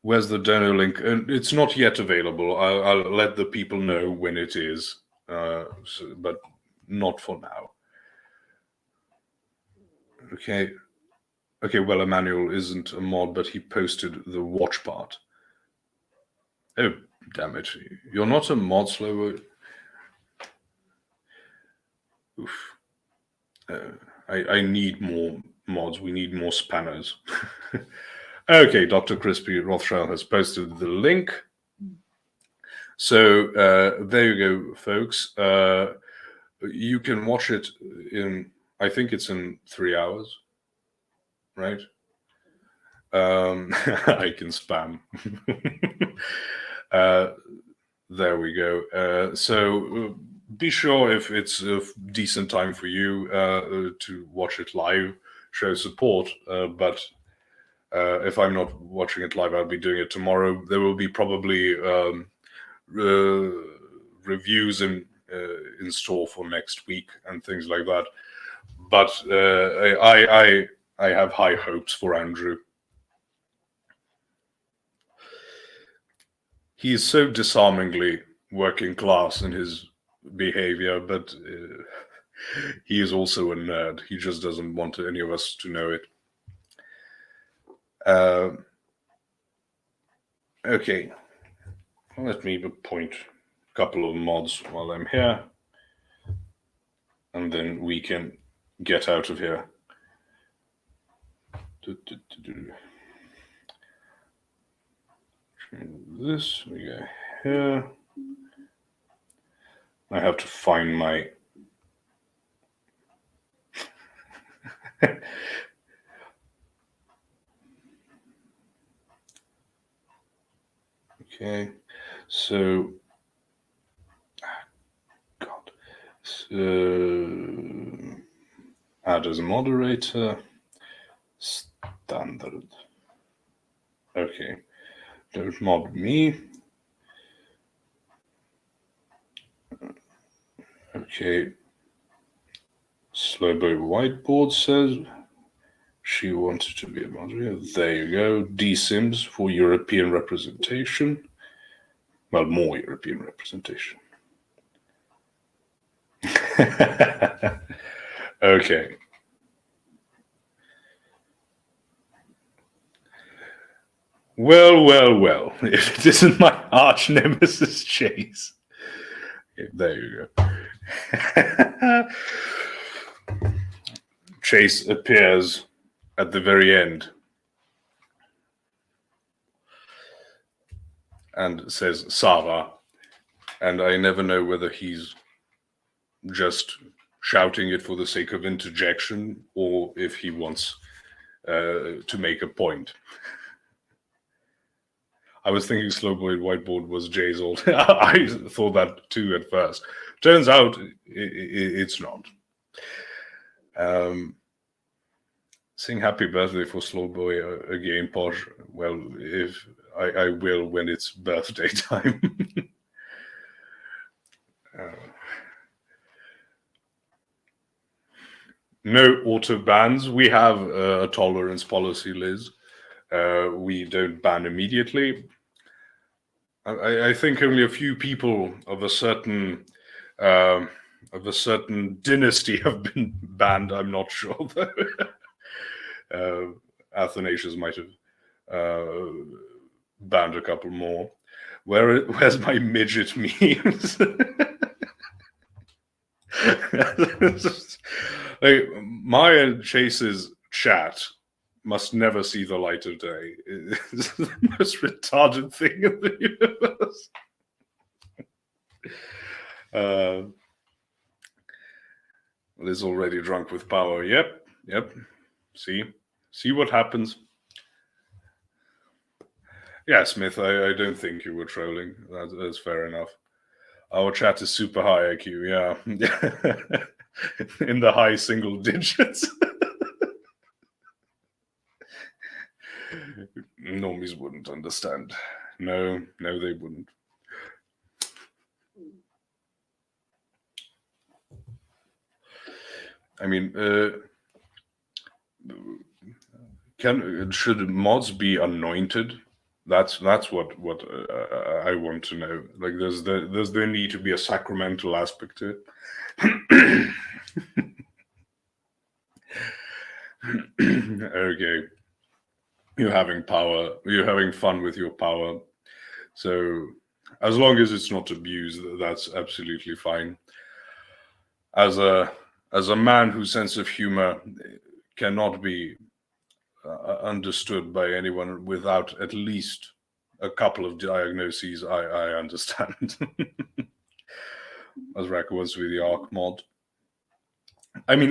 A: Where's the dono link? It's not yet available. I'll let the people know when it is, but not for now. Okay. Well, Emmanuel isn't a mod, but he posted the watch part. Oh, damn it. You're not a mod, Slow. Oof. I need more mods. We need more spanners. Okay, Dr. Crispy Rothschild has posted the link. So there you go, folks. You can watch it in, I think it's in 3 hours, right? I can spam. There we go. So be sure, if it's a decent time for you, to watch it live, show support. But if I'm not watching it live, I'll be doing it tomorrow. There will be probably reviews in store for next week and things like that. But I have high hopes for Andrew. He is so disarmingly working class in his behavior, but he is also a nerd. He just doesn't want any of us to know it. Okay, let me appoint a couple of mods while I'm here, and then we can get out of here. This, we go here. I have to find my okay, so God, so add as a moderator, standard. Okay, don't mod me. Okay, Slowboy Whiteboard says she wanted to be a moderator. There you go. D-Sims for European representation. Well, more European representation. Okay. Well. If it isn't my arch nemesis, Chase. Okay, there you go. Chase appears at the very end and says Sava, and I never know whether he's just shouting it for the sake of interjection or if he wants to make a point. I was thinking Slowboy Whiteboard was Jay's old. I thought that too at first. Turns out it's not. Sing happy birthday for Slowboy again, Posh. Well, if I will when it's birthday time. No auto bans. We have a tolerance policy, Liz. We don't ban immediately. I think only a few people of a certain dynasty have been banned. I'm not sure though. Athanasius might have banned a couple more. Where's my midget memes? Like, Maya and Chase's chat must never see the light of day. It's the most retarded thing in the universe. Liz already drunk with power. Yep. See what happens. Yeah, Smith, I don't think you were trolling. That's fair enough. Our chat is super high IQ, yeah. In the high single digits. Normies wouldn't understand. No, they wouldn't. I mean, should mods be anointed? That's what I want to know. Like, does there need to be a sacramental aspect to it? Okay, you're having power. You're having fun with your power. So, as long as it's not abused, that's absolutely fine. As a man whose sense of humor cannot be understood by anyone without at least a couple of diagnoses, I understand. As Raka was with the Arc mod. I mean,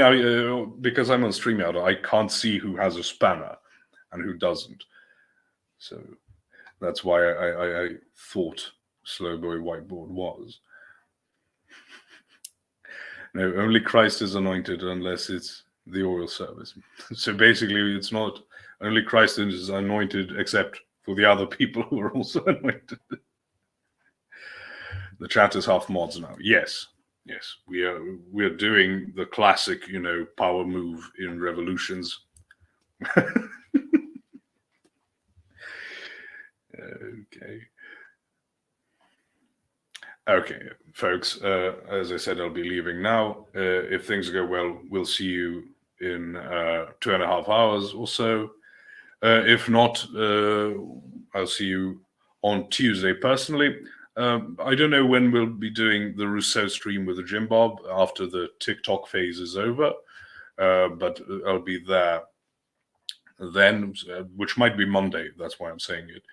A: because I'm on StreamYard, I can't see who has a spanner and who doesn't. So that's why I thought Slowboy Whiteboard was. No, only Christ is anointed unless it's the oil service. So basically, it's not only Christ is anointed, except for the other people who are also anointed. The chat is half mods now. Yes, we are doing the classic, power move in revolutions. Okay, folks. As I said, I'll be leaving now. If things go well, we'll see you in 2.5 hours or so. If not, I'll see you on Tuesday personally. I don't know when we'll be doing the Rousseau stream with the Jim Bob after the TikTok phase is over, but I'll be there then, which might be Monday. That's why I'm saying it,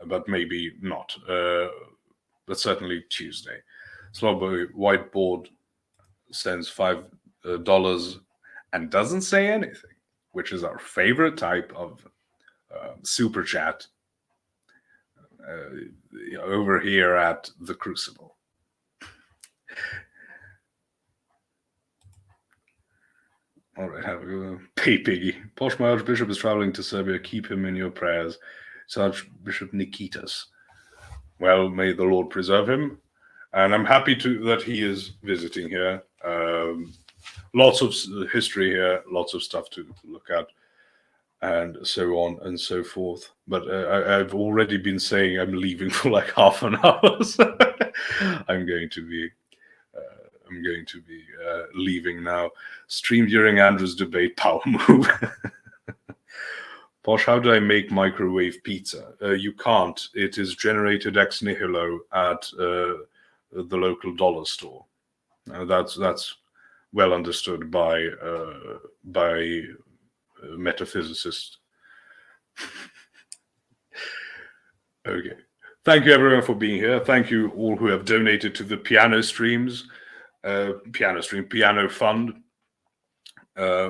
A: but maybe not. But certainly Tuesday. Slowboy Whiteboard sends $5 and doesn't say anything, which is our favorite type of super chat over here at the Crucible. All right, have a go. Pay Piggy. Posh, my Archbishop is traveling to Serbia. Keep him in your prayers. It's Archbishop Nikitas. Well, may the Lord preserve him. And I'm happy that he is visiting here. Lots of history here, lots of stuff to look at, and so on and so forth. But I've already been saying I'm leaving for like half an hour. So I'm going to be leaving now. Stream during Andrew's debate power move. Posh, how do I make microwave pizza? You can't. It is generated ex nihilo at the local dollar store. That's well understood by metaphysicists. Okay. Thank you everyone for being here. Thank you all who have donated to the piano streams, piano fund,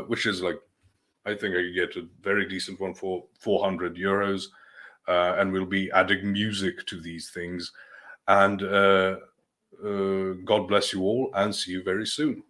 A: which is like, I think I could get a very decent one for €400, and we'll be adding music to these things. And God bless you all, and see you very soon.